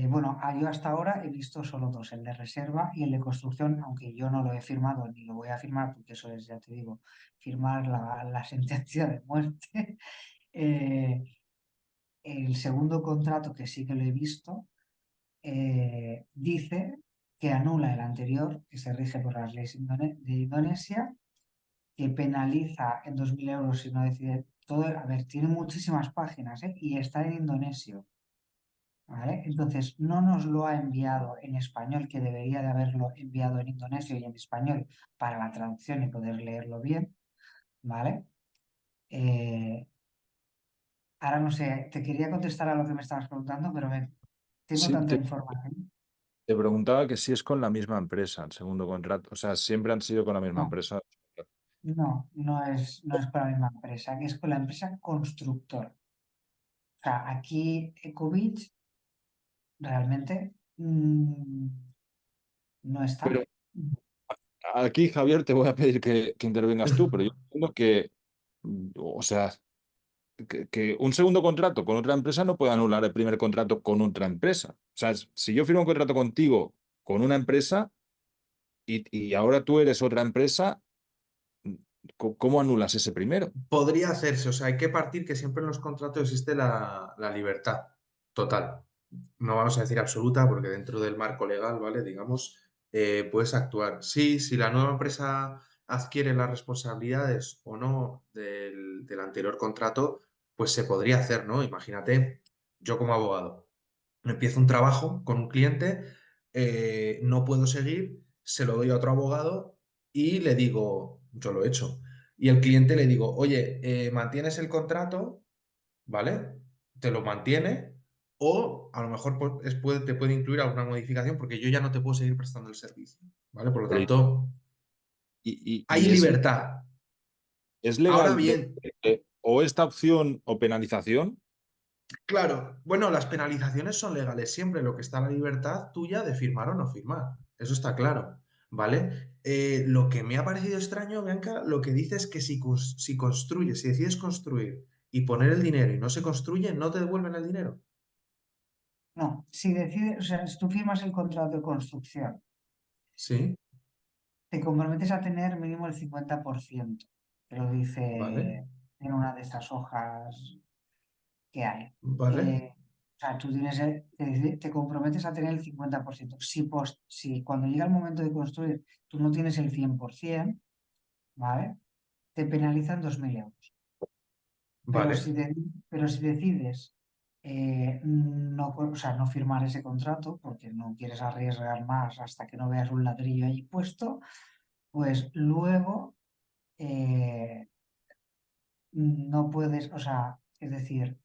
bueno, yo hasta ahora he visto solo dos, el de reserva y el de construcción, aunque yo no lo he firmado ni lo voy a firmar, porque eso es, ya te digo, firmar la sentencia de muerte. Eh, el segundo contrato, que sí que lo he visto, dice que anula el anterior, que se rige por las leyes de Indonesia, que penaliza en 2.000 euros si no decide todo. A ver, tiene muchísimas páginas, ¿eh? Y está en indonesio, ¿vale? Entonces, no nos lo ha enviado en español, que debería de haberlo enviado en indonesio y en español para la traducción y poder leerlo bien, ¿vale? Eh, ahora no sé, te quería contestar a lo que me estabas preguntando, pero tengo Sí, tanta información. te preguntaba que si es con la misma empresa el segundo contrato. O sea, siempre han sido con la misma No, empresa. no es con la misma empresa, que es con la empresa constructora. O sea, aquí Ecovich realmente no Pero está. aquí, Javier, te voy a pedir que intervengas tú, pero yo entiendo que, o sea, que un segundo contrato con otra empresa no puede anular el primer contrato con otra empresa. O sea, si yo firmo un contrato contigo con una empresa y ahora tú eres otra empresa, ¿cómo anulas ese primero? Podría hacerse, o sea, hay que partir que siempre en los contratos existe la libertad total. No vamos a decir absoluta, porque dentro del marco legal, ¿vale? Digamos, puedes actuar. Sí, si la nueva empresa adquiere las responsabilidades o no del anterior contrato, pues se podría hacer, ¿no? Imagínate, yo como abogado, empiezo un trabajo con un cliente, no puedo seguir, se lo doy a otro abogado y le digo, yo lo he hecho, y el cliente le digo, oye, mantienes el contrato, ¿vale? Te lo mantiene o a lo mejor te puede incluir alguna modificación porque yo ya no te puedo seguir prestando el servicio, ¿vale? Por lo Pero, tanto, hay y libertad. es Ahora legal bien, o esta opción o penalización, claro, bueno, las penalizaciones son legales siempre, lo que está en la libertad tuya de firmar o no firmar, eso está claro, ¿vale? Lo que me ha parecido extraño, Bianca, lo que dices es que si construyes, si decides construir y poner el dinero y no se construye, no te devuelven el dinero. No, si decides, o sea, si tú firmas el contrato de construcción, Sí, te comprometes a tener mínimo el 50%, que lo vale, dice en una de esas hojas que hay. vale, O sea, tú tienes te comprometes a tener el 50%. Si cuando llega el momento de construir tú no tienes el 100%, ¿vale? Te penalizan 2.000 euros. Pero si, vale, pero si decides no, o sea, no firmar ese contrato porque no quieres arriesgar más hasta que no veas un ladrillo ahí puesto, pues luego eh, no puedes, o sea, es decir,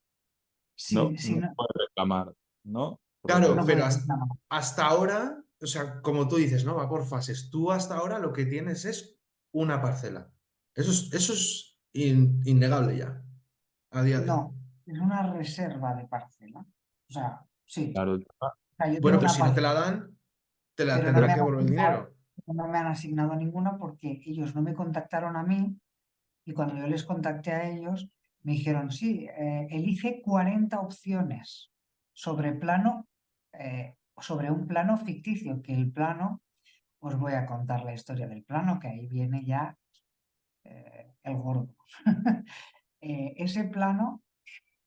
no, si no no, puede reclamar, ¿no? Por lo claro, no tanto. pero puedes reclamar. hasta ahora, o sea, como tú dices, ¿no? Va por fases. Tú hasta ahora lo que tienes es una parcela. Eso es innegable ya, a día de hoy. No, es una reserva de parcela. O sea, sí, Claro, o sea, yo tengo Bueno, pero una si no te parcela, la dan, te la pero no tendrán me que han devolver el asignado, dinero. no me han asignado ninguna porque ellos no me contactaron a mí y cuando yo les contacté a ellos me dijeron, sí, elige 40 opciones sobre plano, sobre un plano ficticio, que el plano, os voy a contar la historia del plano, que ahí viene ya el gordo. Ese plano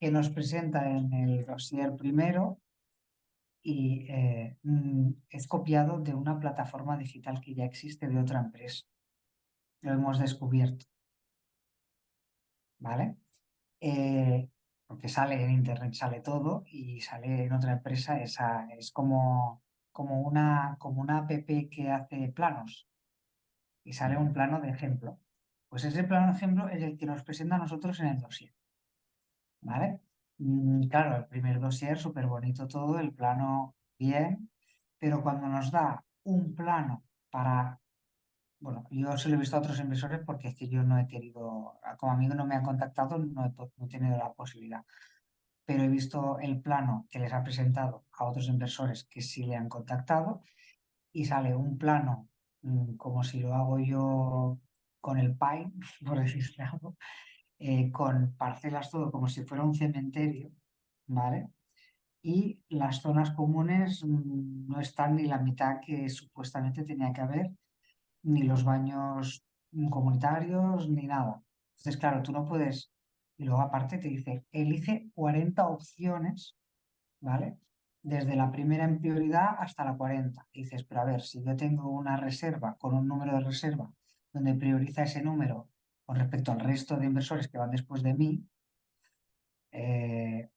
que nos presenta en el dossier primero y es copiado de una plataforma digital que ya existe de otra empresa. Lo hemos descubierto, ¿vale? Porque sale en internet, sale todo y sale en otra empresa. Es como una app que hace planos y sale un plano de ejemplo. Pues ese plano de ejemplo es el que nos presenta a nosotros en el dossier, ¿vale? Claro, el primer dossier súper bonito todo, el plano bien, pero cuando nos da un plano para, bueno, yo se lo he visto a otros inversores porque es que yo no he querido, como amigo no me han contactado, no he tenido la posibilidad, pero he visto el plano que les ha presentado a otros inversores que sí le han contactado y sale un plano como si lo hago yo con el Pine, por decirlo algo, con parcelas todo como si fuera un cementerio, ¿vale? Y las zonas comunes no están ni la mitad que supuestamente tenía que haber, ni los baños comunitarios, ni nada. Entonces, claro, tú no puedes, y luego aparte te dice, elige 40 opciones, ¿vale? Desde la primera en prioridad hasta la 40. Y dices, pero a ver, si yo tengo una reserva con un número de reserva donde prioriza ese número con respecto al resto de inversores que van después de mí, eh,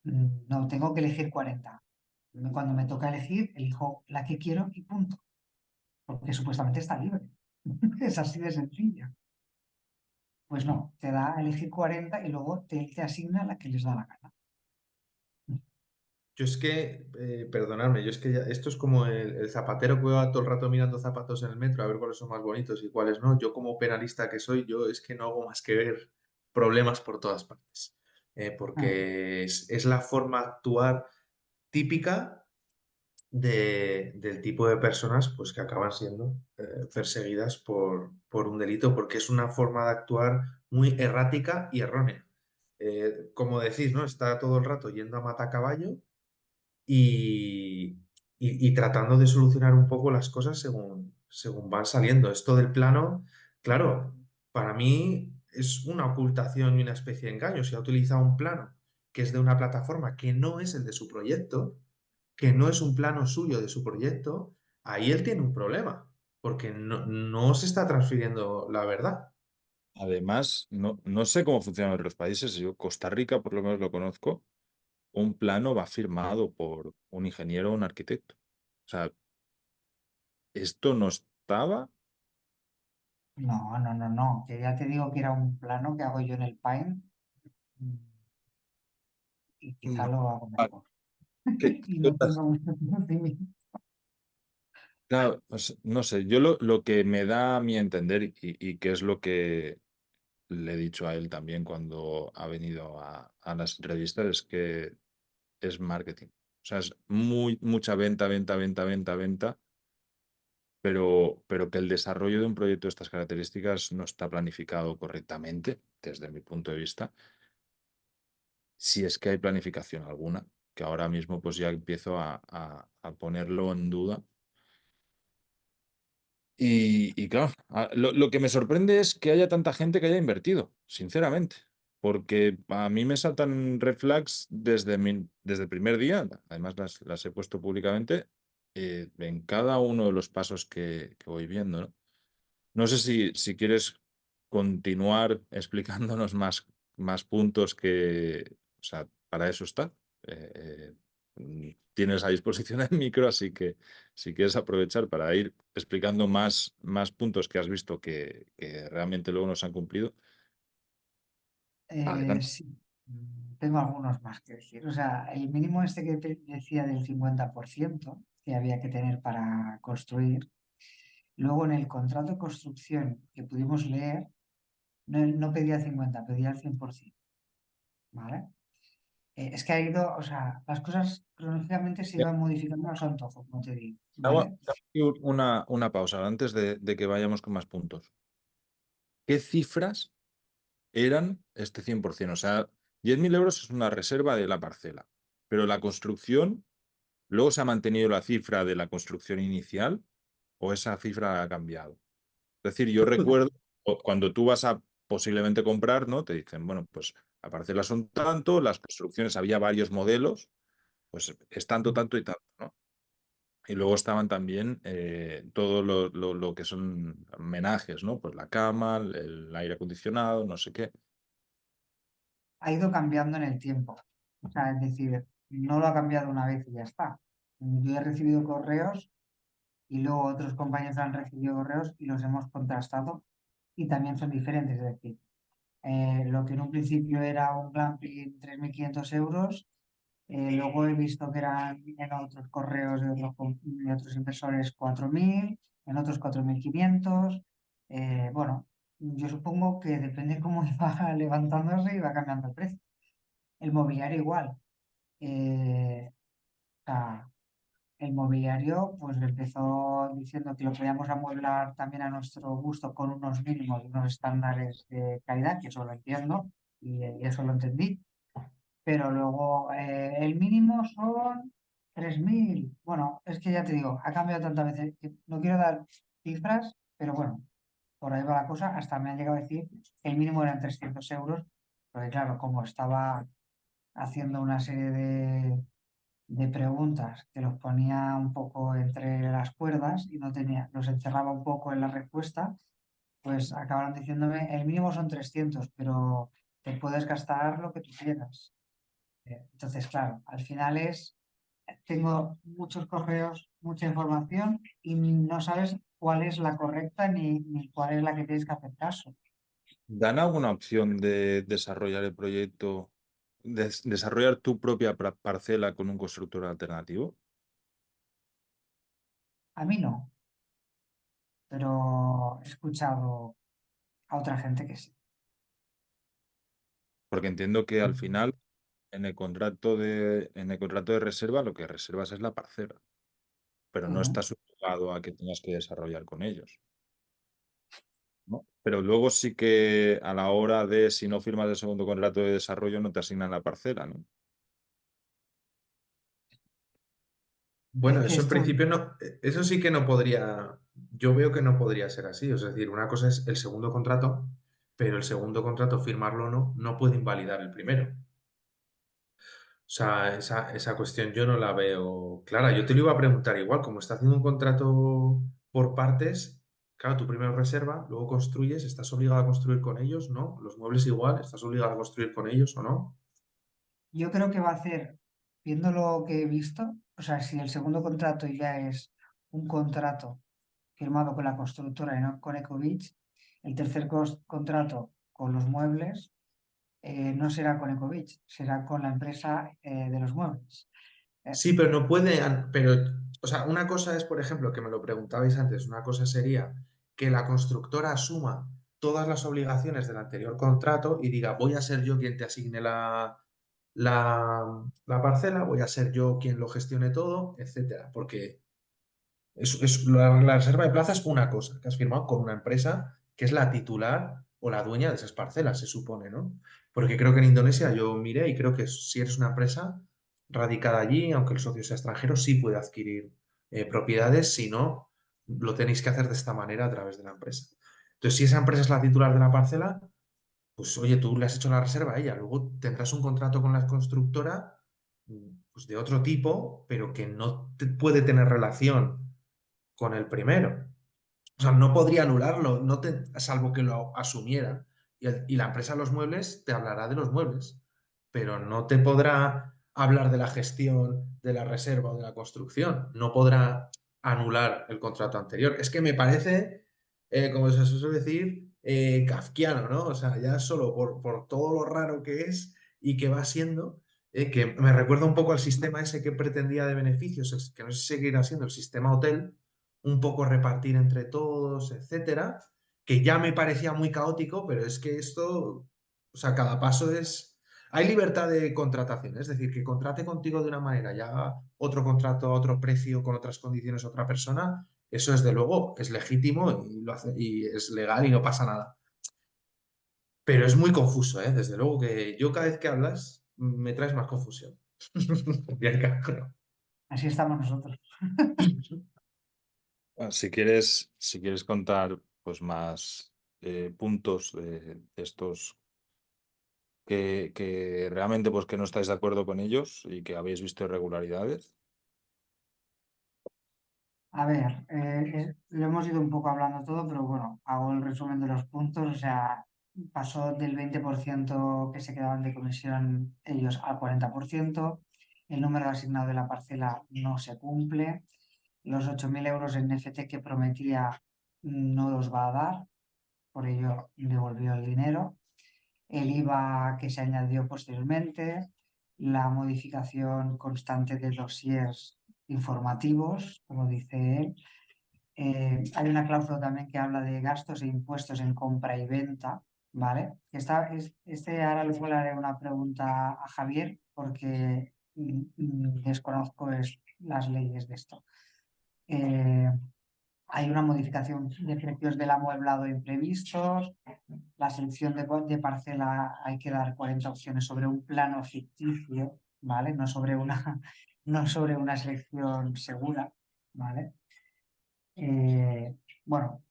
no tengo que elegir 40. Cuando me toca elegir, elijo la que quiero y punto, porque supuestamente está libre. Es así de sencilla. Pues no, te da a elegir 40 y luego te asigna la que les da la gana. Yo es que, perdonadme, yo es que esto es como el zapatero que va todo el rato mirando zapatos en el metro a ver cuáles son más bonitos y cuáles no. Yo como penalista que soy, yo es que no hago más que ver problemas por todas partes. Ah, Porque es la forma de actuar típica del tipo de personas pues, que acaban siendo perseguidas por un delito, porque es una forma de actuar muy errática y errónea. Como decís, ¿no? Está todo el rato yendo a matacaballo y, y tratando de solucionar un poco las cosas según van saliendo. Esto del plano, claro, para mí es una ocultación y una especie de engaño. Si ha utilizado un plano que es de una plataforma que no es el de su proyecto, que no es un plano suyo de su proyecto, ahí él tiene un problema, porque no se está transfiriendo la verdad. Además, no sé cómo funciona en otros países. Yo, Costa Rica, por lo menos lo conozco. Un plano va firmado por un ingeniero o un arquitecto. O sea, esto no estaba. no, no, no, no, que ya te digo que era un plano que hago yo en el Paint mm, y quizá No, lo hago vale, mejor. ¿qué- Y qué no otras- tengo mucho conocimiento. Claro, pues, no sé, yo lo que me da a mi entender y que es lo que le he dicho a él también cuando ha venido a las entrevistas es que es marketing. O sea, es mucha venta, venta, venta, venta, venta, pero que el desarrollo de un proyecto de estas características no está planificado correctamente, desde mi punto de vista, si es que hay planificación alguna, que ahora mismo pues ya empiezo a ponerlo en duda. Y claro, lo que me sorprende es que haya tanta gente que haya invertido, sinceramente, porque a mí me saltan red flags desde el primer día, además las he puesto públicamente, en cada uno de los pasos que voy viendo, ¿no? No sé si quieres continuar explicándonos más puntos o sea, para eso está. Tienes a disposición el micro, así que si quieres aprovechar para ir explicando más puntos que has visto que realmente luego no se han cumplido, adelante. Sí, tengo algunos más que decir. O sea, el mínimo este que te decía del 50% que había que tener para construir. Luego en el contrato de construcción que pudimos leer, no pedía 50, pedía el 100%, ¿vale? Es que ha ido, o sea, las cosas cronológicamente se iban modificando a su antojo, como te digo, Hago ¿vale? aquí una pausa antes de que vayamos con más puntos. ¿Qué cifras eran este 100%? O sea, 10.000 euros es una reserva de la parcela, pero la construcción, ¿luego se ha mantenido la cifra de la construcción inicial o esa cifra ha cambiado? Es decir, yo recuerdo cuando tú vas a posiblemente comprar, ¿no? Te dicen, bueno, pues la parcela son tanto, las construcciones había varios modelos, pues es tanto, tanto y tanto, ¿no? Y luego estaban también todo lo que son homenajes, ¿no? Pues la cama, el aire acondicionado, no sé qué. Ha ido cambiando en el tiempo. O sea, es decir, no lo ha cambiado una vez y ya está. Yo he recibido correos y luego otros compañeros han recibido correos y los hemos contrastado y también son diferentes. Es decir, Lo que en un principio era un glamping 3.500 euros, luego he visto que eran en otros correos de otros inversores 4.000, en otros 4.500. Bueno, yo supongo que depende cómo iba levantándose y va cambiando el precio. El mobiliario igual. O sea, el mobiliario pues empezó diciendo que lo podíamos amueblar también a nuestro gusto con unos mínimos, unos estándares de calidad, que eso lo entiendo y eso lo entendí. Pero luego el mínimo son 3.000. Bueno, es que ya te digo, ha cambiado tantas veces que no quiero dar cifras, pero bueno, por ahí va la cosa. Hasta me han llegado a decir que el mínimo eran 300 euros, porque claro, como estaba haciendo una serie de preguntas que los ponía un poco entre las cuerdas y no tenía, los encerraba un poco en la respuesta, pues acabaron diciéndome, el mínimo son 300, pero te puedes gastar lo que tú quieras. Entonces, claro, al final tengo muchos correos, mucha información y no sabes cuál es la correcta ni cuál es la que tienes que hacer caso. ¿Dan alguna opción de desarrollar el proyecto, desarrollar tu propia parcela con un constructor alternativo? A mí no, pero he escuchado a otra gente que sí. Porque entiendo que al final en el contrato de reserva lo que reservas es la parcela, pero no Ujú. estás obligado a que tengas que desarrollar con ellos, ¿no? Pero luego sí que a la hora de, si no firmas el segundo contrato de desarrollo, no te asignan la parcela, ¿no? Bueno, eso en Esto, principio no, eso sí que no podría, yo veo que no podría ser así. Es decir, una cosa es el segundo contrato, pero el segundo contrato, firmarlo o no, no puede invalidar el primero. O sea, esa cuestión yo no la veo clara. Yo te lo iba a preguntar igual, como está haciendo un contrato por partes, claro, tú primero reserva, luego construyes, ¿estás obligado a construir con ellos? ¿No? Los muebles igual, ¿estás obligado a construir con ellos o no? yo creo que va a hacer, viendo lo que he visto, o sea, si el segundo contrato ya es un contrato firmado con la constructora y no con Ecovich, el tercer contrato con los muebles no será con Ecovich, será con la empresa de los muebles. Eh, Sí, pero no puede, pero, o sea, una cosa es, por ejemplo, que me lo preguntabais antes, una cosa sería que la constructora asuma todas las obligaciones del anterior contrato y diga, voy a ser yo quien te asigne la parcela, voy a ser yo quien lo gestione todo, etcétera, porque la reserva de plaza es una cosa que has firmado con una empresa que es la titular o la dueña de esas parcelas, se supone, ¿no? Porque creo que en Indonesia yo miré y creo que si eres una empresa radicada allí, aunque el socio sea extranjero, sí puede adquirir propiedades, si no, lo tenéis que hacer de esta manera a través de la empresa. Entonces, si esa empresa es la titular de la parcela, pues oye, tú le has hecho la reserva a ella, luego tendrás un contrato con la constructora pues de otro tipo, pero que no puede tener relación con el primero. O sea, no podría anularlo, salvo que lo asumiera. Y la empresa de los muebles te hablará de los muebles, pero no te podrá hablar de la gestión, de la reserva o de la construcción. No podrá anular el contrato anterior. Es que me parece, como se suele decir, kafkiano, ¿no? O sea, ya solo por todo lo raro que es y que va siendo, que me recuerda un poco al sistema ese que pretendía de beneficios, que no sé si seguirá siendo el sistema hotel, un poco repartir entre todos, etcétera, que ya me parecía muy caótico, pero es que esto, o sea, cada paso es... Hay libertad de contratación, es decir, que contrate contigo de una manera y haga otro contrato a otro precio con otras condiciones a otra persona, eso desde luego es legítimo y, lo hace, y es legal y no pasa nada. Pero es muy confuso, ¿eh? Desde luego que yo cada vez que hablas me traes más confusión. Bianca, no. Así estamos nosotros. Si quieres contar pues más puntos de estos que realmente pues que no estáis de acuerdo con ellos y que habéis visto irregularidades. A ver, lo hemos ido un poco hablando todo, pero bueno, hago el resumen de los puntos. O sea, pasó del 20% que se quedaban de comisión ellos al 40%. El número asignado de la parcela no se cumple. Los 8.000 euros en NFT que prometía no los va a dar, por ello devolvió el dinero. el IVA que se añadió posteriormente, la modificación constante de dossiers informativos, como dice él. Hay una cláusula también que habla de gastos e impuestos en compra y venta, ¿vale? Ahora luego le haré una pregunta a Javier porque desconozco las leyes de esto. Hay una modificación de precios del amueblado imprevistos, la selección de parcela hay que dar 40 opciones sobre un plano ficticio, ¿vale? No sobre una selección segura, ¿vale? Bueno,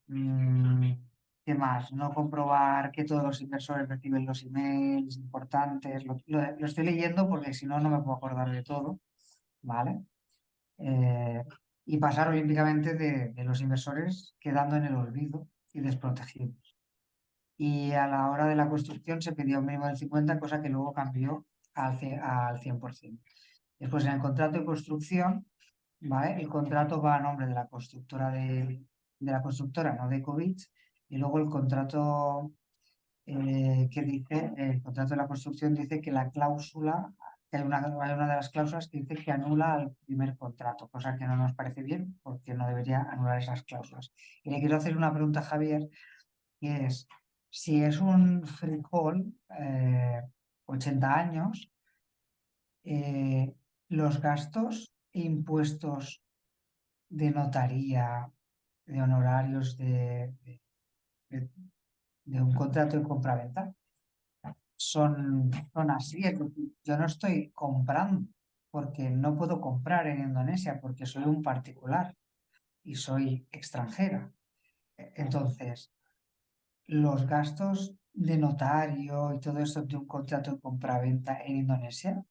¿qué más? No comprobar que todos los inversores reciben los emails importantes. Lo estoy leyendo porque si no, no me puedo acordar de todo, ¿vale? Eh, y pasar olímpicamente de los inversores quedando en el olvido y desprotegidos. Y a la hora de la construcción se pedía un mínimo del 50, cosa que luego cambió al 100%. Después, en el contrato de construcción, ¿vale? El contrato va a nombre de la constructora, no de COVID, y luego el contrato el contrato de la construcción dice que la cláusula, que hay una de las cláusulas que dice que anula el primer contrato, cosa que no nos parece bien porque no debería anular esas cláusulas. Y le quiero hacer una pregunta a Javier, que es, si es un freehold, 80 años, los gastos e impuestos de notaría, de honorarios de- de un contrato de compraventa son así. Es decir, yo no estoy comprando porque no puedo comprar en Indonesia porque soy un particular y soy extranjera. Entonces, los gastos de notario y todo eso de un contrato de compraventa en Indonesia,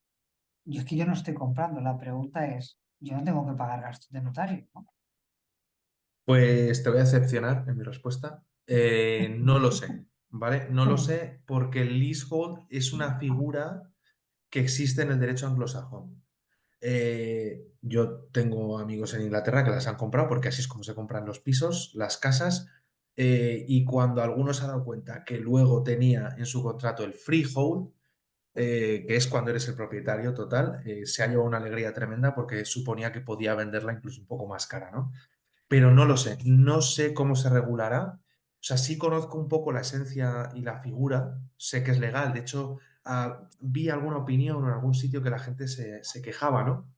es que yo no estoy comprando. La pregunta es, yo no tengo que pagar gastos de notario, ¿no? Pues te voy a decepcionar en mi respuesta. No lo sé, ¿vale? No lo sé porque el leasehold es una figura que existe en el derecho anglosajón. Yo tengo amigos en Inglaterra que las han comprado porque así es como se compran los pisos, las casas, y cuando alguno se ha dado cuenta que luego tenía en su contrato el freehold, que es cuando eres el propietario total, se ha llevado una alegría tremenda porque suponía que podía venderla incluso un poco más cara, ¿no? Pero no lo sé, no sé cómo se regulará. O sea, sí conozco un poco la esencia y la figura, sé que es legal. De hecho, vi alguna opinión en algún sitio que la gente se quejaba, ¿no?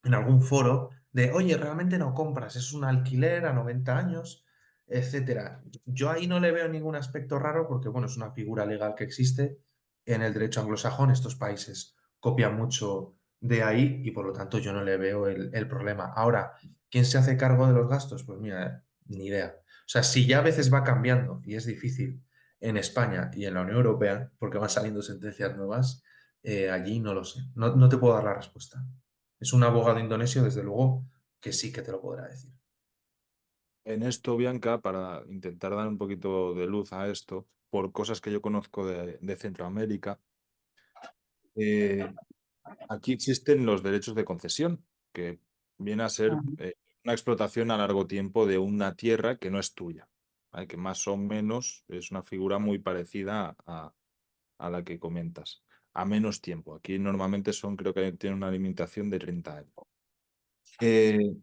En algún foro de, oye, realmente no compras, es un alquiler a 90 años, etcétera. Yo ahí no le veo ningún aspecto raro porque, bueno, es una figura legal que existe en el derecho anglosajón. Estos países copian mucho de ahí y, por lo tanto, yo no le veo el problema. Ahora, ¿quién se hace cargo de los gastos? Pues mira, ni idea. O sea, si ya a veces va cambiando y es difícil en España y en la Unión Europea, porque van saliendo sentencias nuevas, allí no lo sé. No, no te puedo dar la respuesta. Es un abogado indonesio, desde luego, que sí que te lo podrá decir. En esto, Bianca, para intentar dar un poquito de luz a esto, por cosas que yo conozco de Centroamérica, eh, aquí existen los derechos de concesión, que viene a ser Ujú. una explotación a largo tiempo de una tierra que no es tuya, ¿vale? Que más o menos es una figura muy parecida a la que comentas, a menos tiempo. Aquí normalmente creo que tiene una limitación de 30 años. Eh,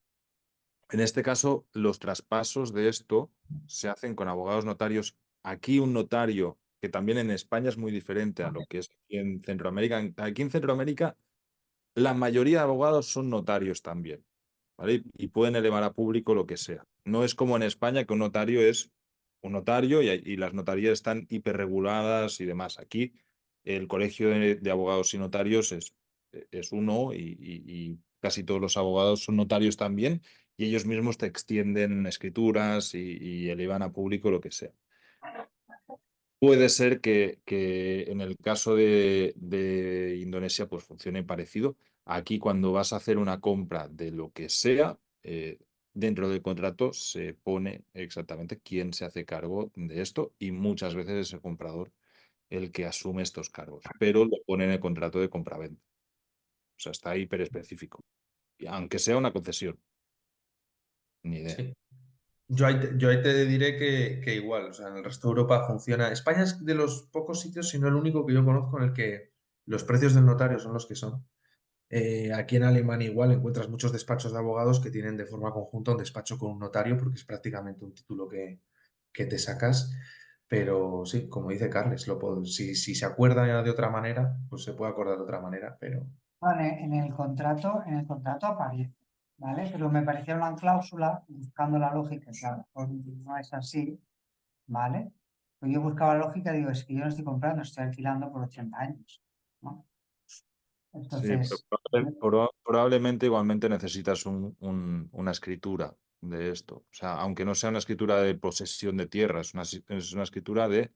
en este caso, los traspasos de esto se hacen con abogados notarios. Aquí un notario, que también en España es muy diferente a lo que es aquí en Centroamérica. Aquí en Centroamérica la mayoría de abogados son notarios también, ¿vale? Y pueden elevar a público lo que sea. No es como en España, que un notario es un notario y las notarías están hiperreguladas y demás. Aquí el colegio de abogados y notarios es uno y casi todos los abogados son notarios también y ellos mismos te extienden escrituras y elevan a público lo que sea. Puede ser que en el caso de Indonesia pues funcione parecido. Aquí cuando vas a hacer una compra de lo que sea, dentro del contrato se pone exactamente quién se hace cargo de esto y muchas veces es el comprador el que asume estos cargos, pero lo pone en el contrato de compraventa. O sea, está hiper específico. Y aunque sea una concesión, ni idea. Sí. Yo ahí te diré que igual, o sea, en el resto de Europa funciona. España es de los pocos sitios, si no el único que yo conozco en el que los precios del notario son los que son. Aquí en Alemania igual encuentras muchos despachos de abogados que tienen de forma conjunta un despacho con un notario porque es prácticamente un título que te sacas. Pero sí, como dice Carles, si se acuerda de otra manera, pues se puede acordar de otra manera, pero Vale, en el contrato aparece, ¿vale? Pero me parecía una cláusula, buscando la lógica, que a lo mejor no es así, ¿vale? Pues yo buscaba la lógica, digo, es que yo no estoy comprando, estoy alquilando por 80 años, ¿no? Sí, pero Entonces, probablemente igualmente necesitas una escritura de esto. O sea, aunque no sea una escritura de posesión de tierra, es una escritura de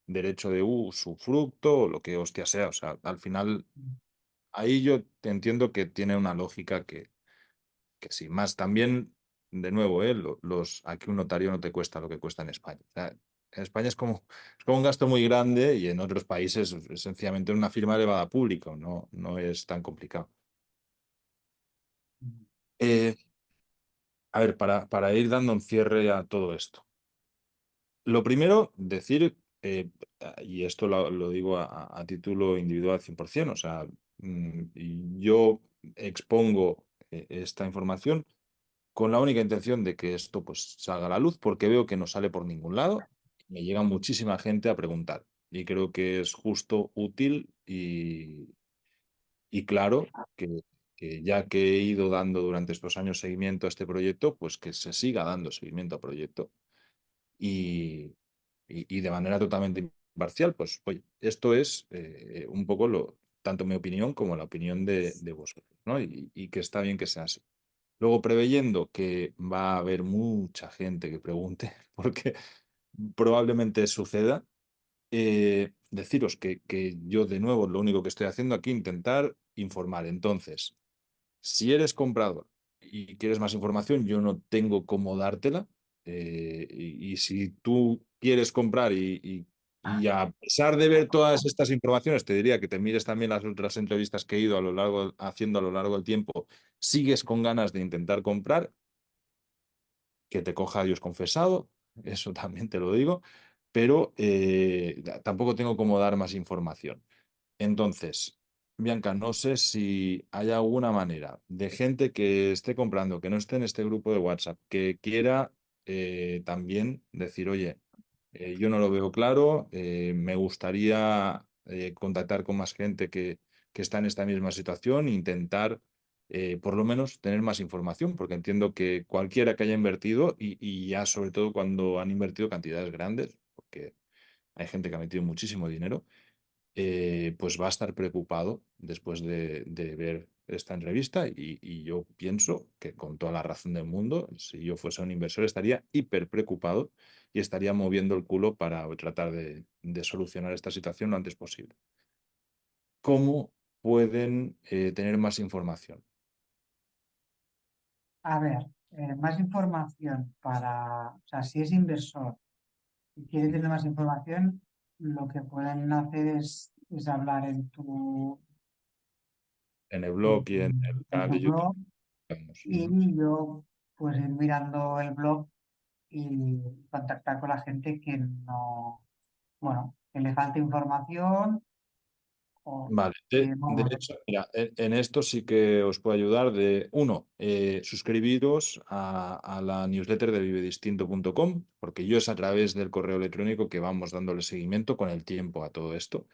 derecho de usufructo o lo que hostia sea. O sea, al final, ahí yo te entiendo que tiene una lógica que sí. Más también, de nuevo, aquí un notario no te cuesta lo que cuesta en España. O sea, en España es como un gasto muy grande y en otros países es sencillamente una firma elevada pública, no es tan complicado. Eh, a ver, para ir dando un cierre a todo esto. Lo primero, decir, y esto lo digo a título individual 100%, o sea, y yo expongo esta información con la única intención de que esto pues salga a la luz, porque veo que no sale por ningún lado. Me llega muchísima gente a preguntar y creo que es justo, útil y claro que ya que he ido dando durante estos años seguimiento a este proyecto, pues que se siga dando seguimiento al proyecto y, y de manera totalmente imparcial, pues oye, esto es un poco tanto mi opinión como la opinión de vosotros, ¿no? Y que está bien que sea así. Luego, preveyendo que va a haber mucha gente que pregunte, porque probablemente suceda, deciros que yo de nuevo lo único que estoy haciendo aquí es intentar informar. Entonces, si eres comprador y quieres más información, yo no tengo cómo dártela. Y si tú quieres comprar y a pesar de ver todas estas informaciones, te diría que te mires también las otras entrevistas que he ido haciendo a lo largo del tiempo, sigues con ganas de intentar comprar, que te coja Dios confesado, eso también te lo digo, pero tampoco tengo cómo dar más información. Entonces, Bianca, no sé si hay alguna manera de gente que esté comprando, que no esté en este grupo de WhatsApp, que quiera también decir, oye, yo no lo veo claro, me gustaría contactar con más gente que está en esta misma situación, e intentar por lo menos tener más información, porque entiendo que cualquiera que haya invertido, y ya sobre todo cuando han invertido cantidades grandes, porque hay gente que ha metido muchísimo dinero, pues va a estar preocupado después de ver esta entrevista y yo pienso que con toda la razón del mundo, si yo fuese un inversor, estaría hiper preocupado y estaría moviendo el culo para tratar de solucionar esta situación lo antes posible. ¿Cómo pueden tener más información? a ver, más información o sea, si es inversor y quiere tener más información, lo que pueden hacer es hablar En el en blog y en el en canal tu de YouTube. blog Vamos. Ujú. y yo pues ir mirando el blog y contactar con la gente que no, bueno, que le falte información o Vale, que de no. hecho, mira, en esto sí que os puedo ayudar uno, suscribiros a la newsletter de vivedistinto.com, porque yo es a través del correo electrónico que vamos dándole seguimiento con el tiempo a todo esto.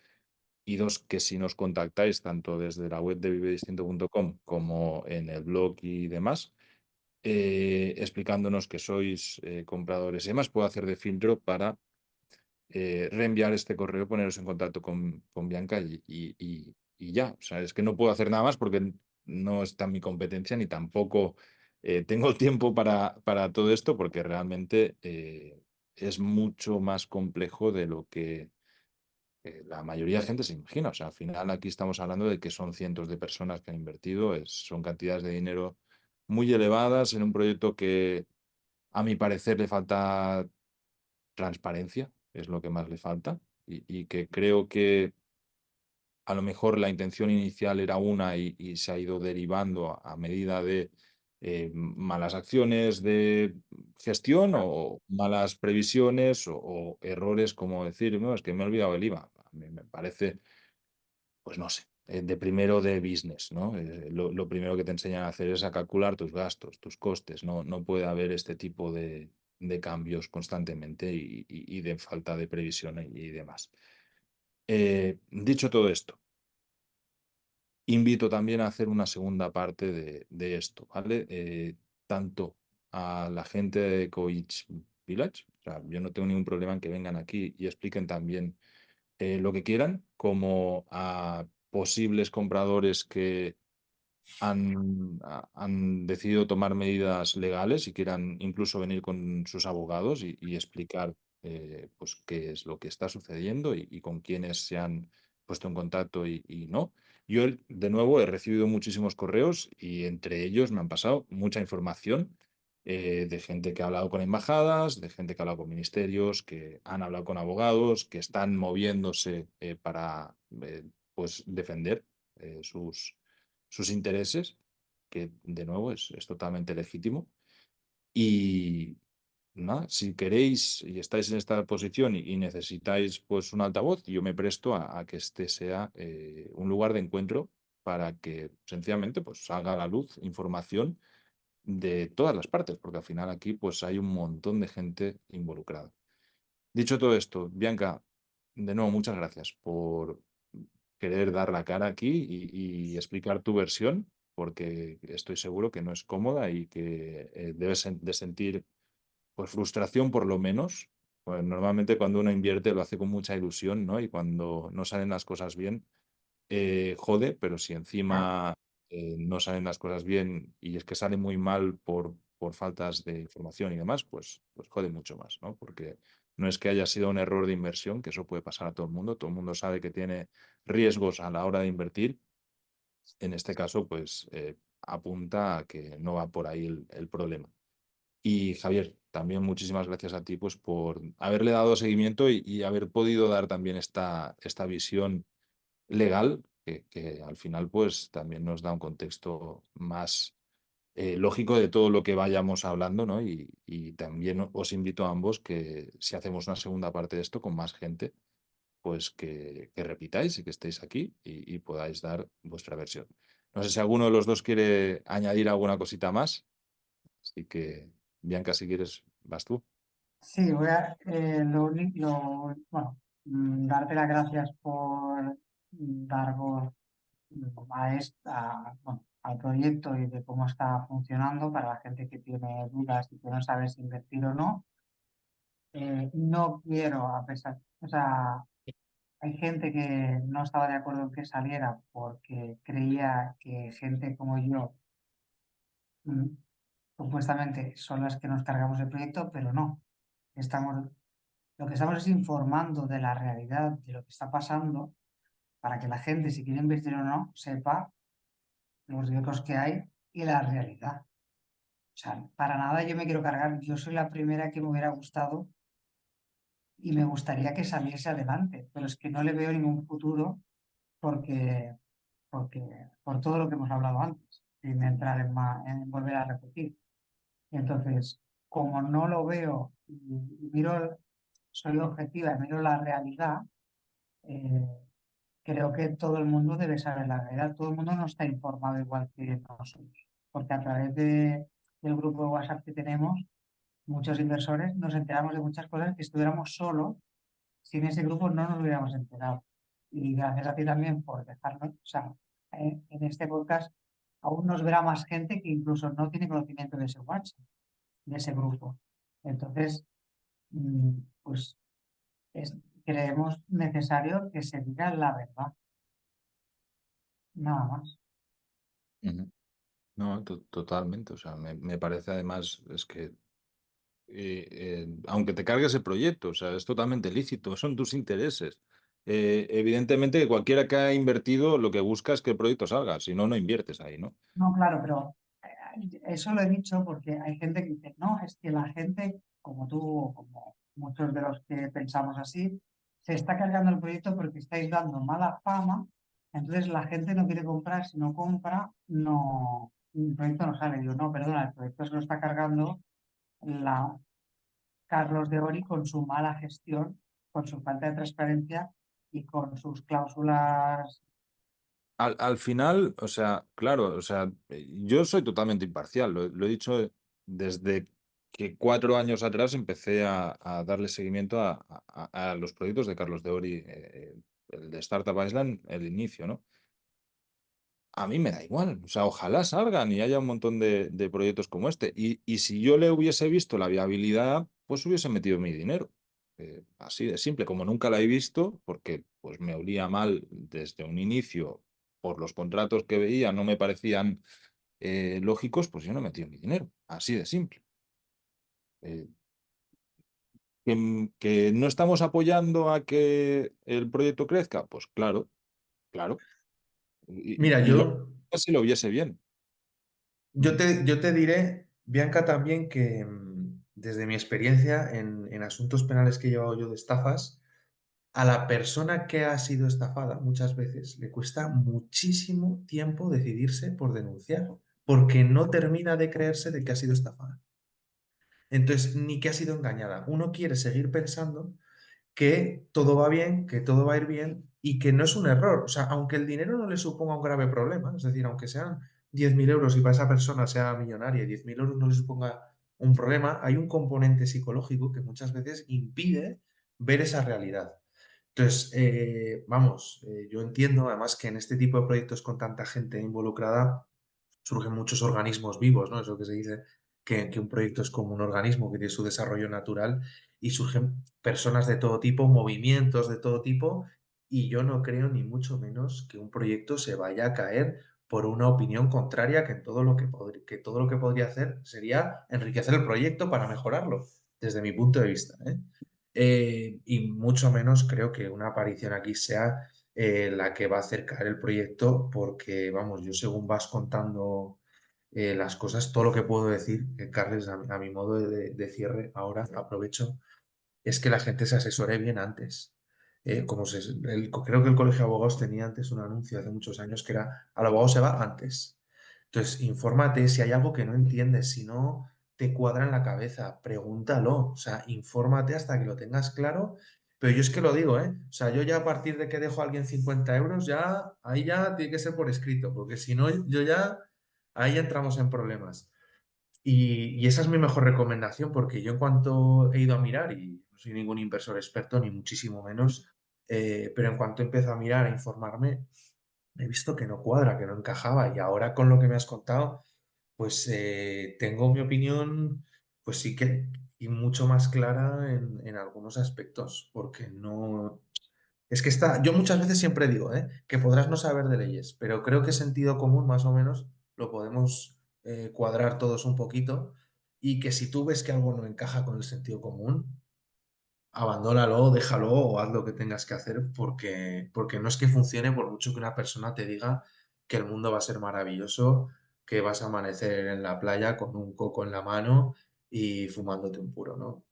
Y dos, que si nos contactáis tanto desde la web de vivedistinto.com como en el blog y demás, explicándonos que sois compradores y demás, puedo hacer de filtro para reenviar este correo, poneros en contacto con Bianca y ya. O sea, es que no puedo hacer nada más porque no está en mi competencia ni tampoco tengo el tiempo para todo esto porque realmente es mucho más complejo de lo que la mayoría de gente se imagina. O sea, al final aquí estamos hablando de que son cientos de personas que han invertido, son cantidades de dinero muy elevadas en un proyecto que a mi parecer le falta transparencia, es lo que más le falta, y que creo que a lo mejor la intención inicial era una y se ha ido derivando a medida de malas acciones de gestión Claro. o malas previsiones o errores como decir, no, es que me he olvidado el IVA. A mí me parece, pues no sé, de primero de business, ¿no? Lo primero que te enseñan a hacer es a calcular tus gastos, tus costes. No puede haber este tipo de cambios constantemente y de falta de previsión y demás. Dicho todo esto, invito también a hacer una segunda parte de esto, ¿vale? Tanto a la gente de Coach Village, o sea, yo no tengo ningún problema en que vengan aquí y expliquen también lo que quieran, como a posibles compradores que han decidido tomar medidas legales y quieran incluso venir con sus abogados y explicar pues qué es lo que está sucediendo y con quiénes se han puesto en contacto y no. Yo, de nuevo, he recibido muchísimos correos y entre ellos me han pasado mucha información de gente que ha hablado con embajadas, de gente que ha hablado con ministerios, que han hablado con abogados, que están moviéndose para pues defender sus intereses, que de nuevo es totalmente legítimo. Y nada, si queréis y estáis en esta posición y necesitáis pues un altavoz, yo me presto a que este sea un lugar de encuentro para que sencillamente pues salga a la luz información de todas las partes, porque al final aquí pues hay un montón de gente involucrada. Dicho todo esto, Bianca, de nuevo muchas gracias por querer dar la cara aquí y explicar tu versión, porque estoy seguro que no es cómoda y que debes de sentir pues frustración por lo menos. Pues normalmente cuando uno invierte lo hace con mucha ilusión, ¿no? Y cuando no salen las cosas bien, jode, pero si Claro. encima no salen las cosas bien y es que sale muy mal por faltas de información y demás, pues jode mucho más, ¿no? Porque no es que haya sido un error de inversión, que eso puede pasar a todo el mundo sabe que tiene riesgos a la hora de invertir. En este caso, pues apunta a que no va por ahí el problema. Y Javier, también muchísimas gracias a ti pues, por haberle dado seguimiento y haber podido dar también esta visión legal, que al final pues también nos da un contexto más lógico de todo lo que vayamos hablando, ¿no? Y también os invito a ambos que si hacemos una segunda parte de esto con más gente, pues que repitáis y que estéis aquí y podáis dar vuestra versión. No sé si alguno de los dos quiere añadir alguna cosita más, así que Bianca, si quieres, vas tú. Sí, voy a, bueno, darte las gracias por dar voz bueno, al proyecto y de cómo está funcionando para la gente que tiene dudas y que no sabe si invertir o no. No quiero, a pesar, o sea, hay gente que no estaba de acuerdo en que saliera porque creía que gente como yo, mm, supuestamente, son las que nos cargamos el proyecto, pero no. Estamos, lo que estamos es informando de la realidad, de lo que está pasando, para que la gente, si quiere invertir o no, sepa los riesgos que hay y la realidad. O sea, para nada yo me quiero cargar. Yo soy la primera que me hubiera gustado y me gustaría que saliese adelante, pero es que no le veo ningún futuro porque, por todo lo que hemos hablado antes, sin entrar en volver a repetir. Y entonces, como no lo veo y miro, soy objetiva y miro la realidad, eh, creo que todo el mundo debe saber la realidad. Todo el mundo no está informado igual que nosotros, porque a través del grupo de WhatsApp que tenemos, muchos inversores nos enteramos de muchas cosas que si estuviéramos solos, sin ese grupo no nos hubiéramos enterado. Y gracias a ti también por dejarnos, o sea, en este podcast aún nos verá más gente que incluso no tiene conocimiento de ese WhatsApp, de ese grupo. Entonces, mm, pues es- creemos necesario que se diga la verdad, nada más. Ujú. No, totalmente. O sea, me parece además, es que, aunque te cargues el proyecto, o sea, es totalmente lícito, son tus intereses. Evidentemente, cualquiera que ha invertido lo que busca es que el proyecto salga, si no, no inviertes ahí, ¿no? No, claro, pero eso lo he dicho porque hay gente que dice, no, es que la gente, como tú, o como muchos de los que pensamos así, se está cargando el proyecto porque estáis dando mala fama, entonces la gente no quiere comprar, si no compra, no. el proyecto no sale. Digo, no, perdona, el proyecto se lo está cargando la Carlos de Ori con su mala gestión, con su falta de transparencia y con sus cláusulas. Al final, o sea, claro, o sea, yo soy totalmente imparcial, lo he dicho desde que 4 años atrás empecé a darle seguimiento a los proyectos de Carlos de Ori, el de Startup Island, el inicio, ¿no? A mí me da igual, o sea, ojalá salgan y haya un montón de proyectos como este. Y si yo le hubiese visto la viabilidad, pues hubiese metido mi dinero. Así de simple, como nunca la he visto, porque pues me olía mal desde un inicio por los contratos que veía, no me parecían lógicos, pues yo no he metido mi dinero. Así de simple. Eh, que no estamos apoyando a que el proyecto crezca, pues claro, claro. Mira, Y lo si lo viese bien. yo te diré, Bianca, también que desde mi experiencia en asuntos penales que he llevado yo de estafas, a la persona que ha sido estafada muchas veces le cuesta muchísimo tiempo decidirse por denunciar, porque no termina de creerse de que ha sido estafada. Entonces, ni que ha sido engañada. Uno quiere seguir pensando que todo va bien, que todo va a ir bien y que no es un error. O sea, aunque el dinero no le suponga un grave problema, es decir, aunque sean 10.000 euros y para esa persona sea millonaria y 10.000 euros no le suponga un problema, hay un componente psicológico que muchas veces impide ver esa realidad. Entonces, vamos, yo entiendo además que en este tipo de proyectos con tanta gente involucrada surgen muchos organismos vivos, ¿no? Eso que se dice que un proyecto es como un organismo que tiene su desarrollo natural y surgen personas de todo tipo, movimientos de todo tipo, y yo no creo ni mucho menos que un proyecto se vaya a caer por una opinión contraria que, en todo lo que todo lo que podría hacer sería enriquecer el proyecto para mejorarlo, desde mi punto de vista, ¿eh? Y mucho menos creo que una aparición aquí sea la que va a hacer caer el proyecto, porque, vamos, yo según vas contando las cosas, todo lo que puedo decir, Carles, a mi modo de cierre, ahora aprovecho, es que la gente se asesore bien antes. Creo que el Colegio de Abogados tenía antes un anuncio hace muchos años que era, al abogado se va antes. Entonces, infórmate si hay algo que no entiendes, si no te cuadra en la cabeza, pregúntalo, o sea, infórmate hasta que lo tengas claro. Pero yo es que lo digo, ¿eh? O sea, yo ya a partir de que dejo a alguien 50 euros, ya, ahí ya tiene que ser por escrito, porque si no, yo ya, ahí ya entramos en problemas. Y esa es mi mejor recomendación, porque yo en cuanto he ido a mirar, y no soy ningún inversor experto, ni muchísimo menos, pero en cuanto empiezo a mirar, a informarme, he visto que no cuadra, que no encajaba. Y ahora con lo que me has contado, pues tengo mi opinión, pues sí que y mucho más clara en algunos aspectos, porque no... Es que está, yo muchas veces siempre digo, que podrás no saber de leyes, pero creo que sentido común más o menos lo podemos cuadrar todos un poquito y que si tú ves que algo no encaja con el sentido común, abandónalo, déjalo o haz lo que tengas que hacer porque no es que funcione por mucho que una persona te diga que el mundo va a ser maravilloso, que vas a amanecer en la playa con un coco en la mano y fumándote un puro, ¿no?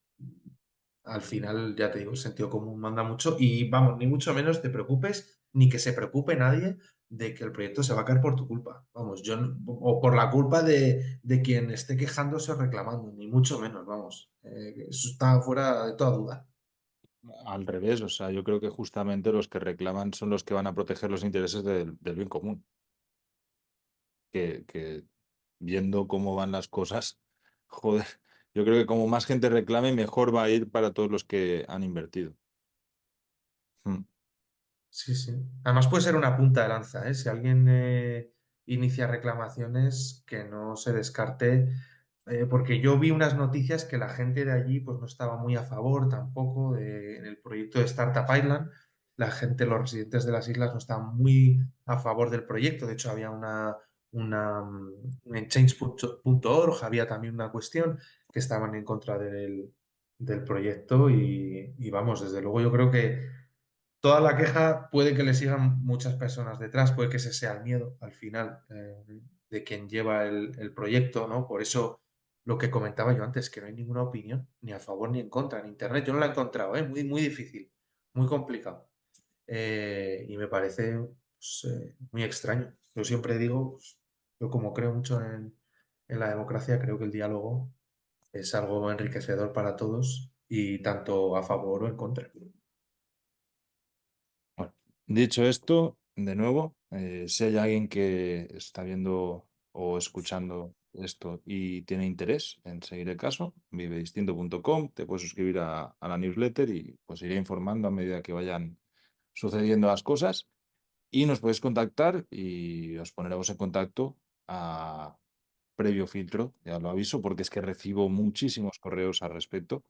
Al final, ya te digo, el sentido común manda mucho y vamos, ni mucho menos te preocupes, ni que se preocupe nadie de que el proyecto se va a caer por tu culpa. Vamos, o por la culpa de quien esté quejándose o reclamando, ni mucho menos, vamos. Eso está fuera de toda duda. Al revés, o sea, yo creo que justamente los que reclaman son los que van a proteger los intereses del bien común, que viendo cómo van las cosas, joder, yo creo que como más gente reclame, mejor va a ir para todos los que han invertido. Mm. Sí, sí. Además puede ser una punta de lanza, ¿eh? Si alguien inicia reclamaciones, que no se descarte, porque yo vi unas noticias que la gente de allí pues no estaba muy a favor tampoco en el proyecto de Startup Island. La gente, los residentes de las islas no estaban muy a favor del proyecto. De hecho, había en change.org había también una cuestión que estaban en contra del proyecto y vamos, desde luego yo creo que toda la queja puede que le sigan muchas personas detrás, puede que ese sea el miedo al final de quien lleva el proyecto, ¿no? Por eso lo que comentaba yo antes, que no hay ninguna opinión, ni a favor ni en contra en Internet. Yo no la he encontrado, ¿eh? Muy, muy difícil, muy complicado. Y me parece pues, muy extraño. Yo siempre digo, pues, Yo como creo mucho en la democracia, creo que el diálogo es algo enriquecedor para todos y tanto a favor o en contra. Bueno, dicho esto, de nuevo, si hay alguien que está viendo o escuchando esto y tiene interés en seguir el caso, vivedistinto.com, te puedes suscribir a la newsletter y pues iré informando a medida que vayan sucediendo las cosas y nos podéis contactar y os pondremos en contacto a previo filtro, ya lo aviso, porque es que recibo muchísimos correos al respecto,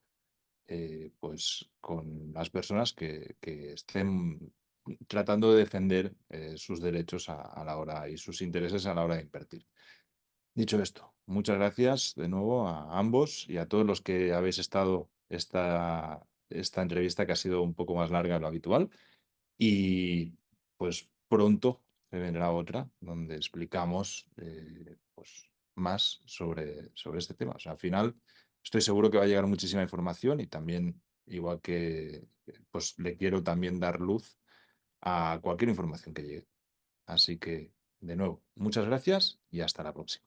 pues con las personas que estén tratando de defender sus derechos a la hora y sus intereses a la hora de invertir. Dicho esto, muchas gracias de nuevo a ambos y a todos los que habéis estado esta entrevista que ha sido un poco más larga de lo habitual. Y pues pronto se vendrá otra donde explicamos pues, más sobre este tema. O sea, al final estoy seguro que va a llegar muchísima información y también, igual que pues le quiero también dar luz a cualquier información que llegue. Así que, de nuevo, muchas gracias y hasta la próxima.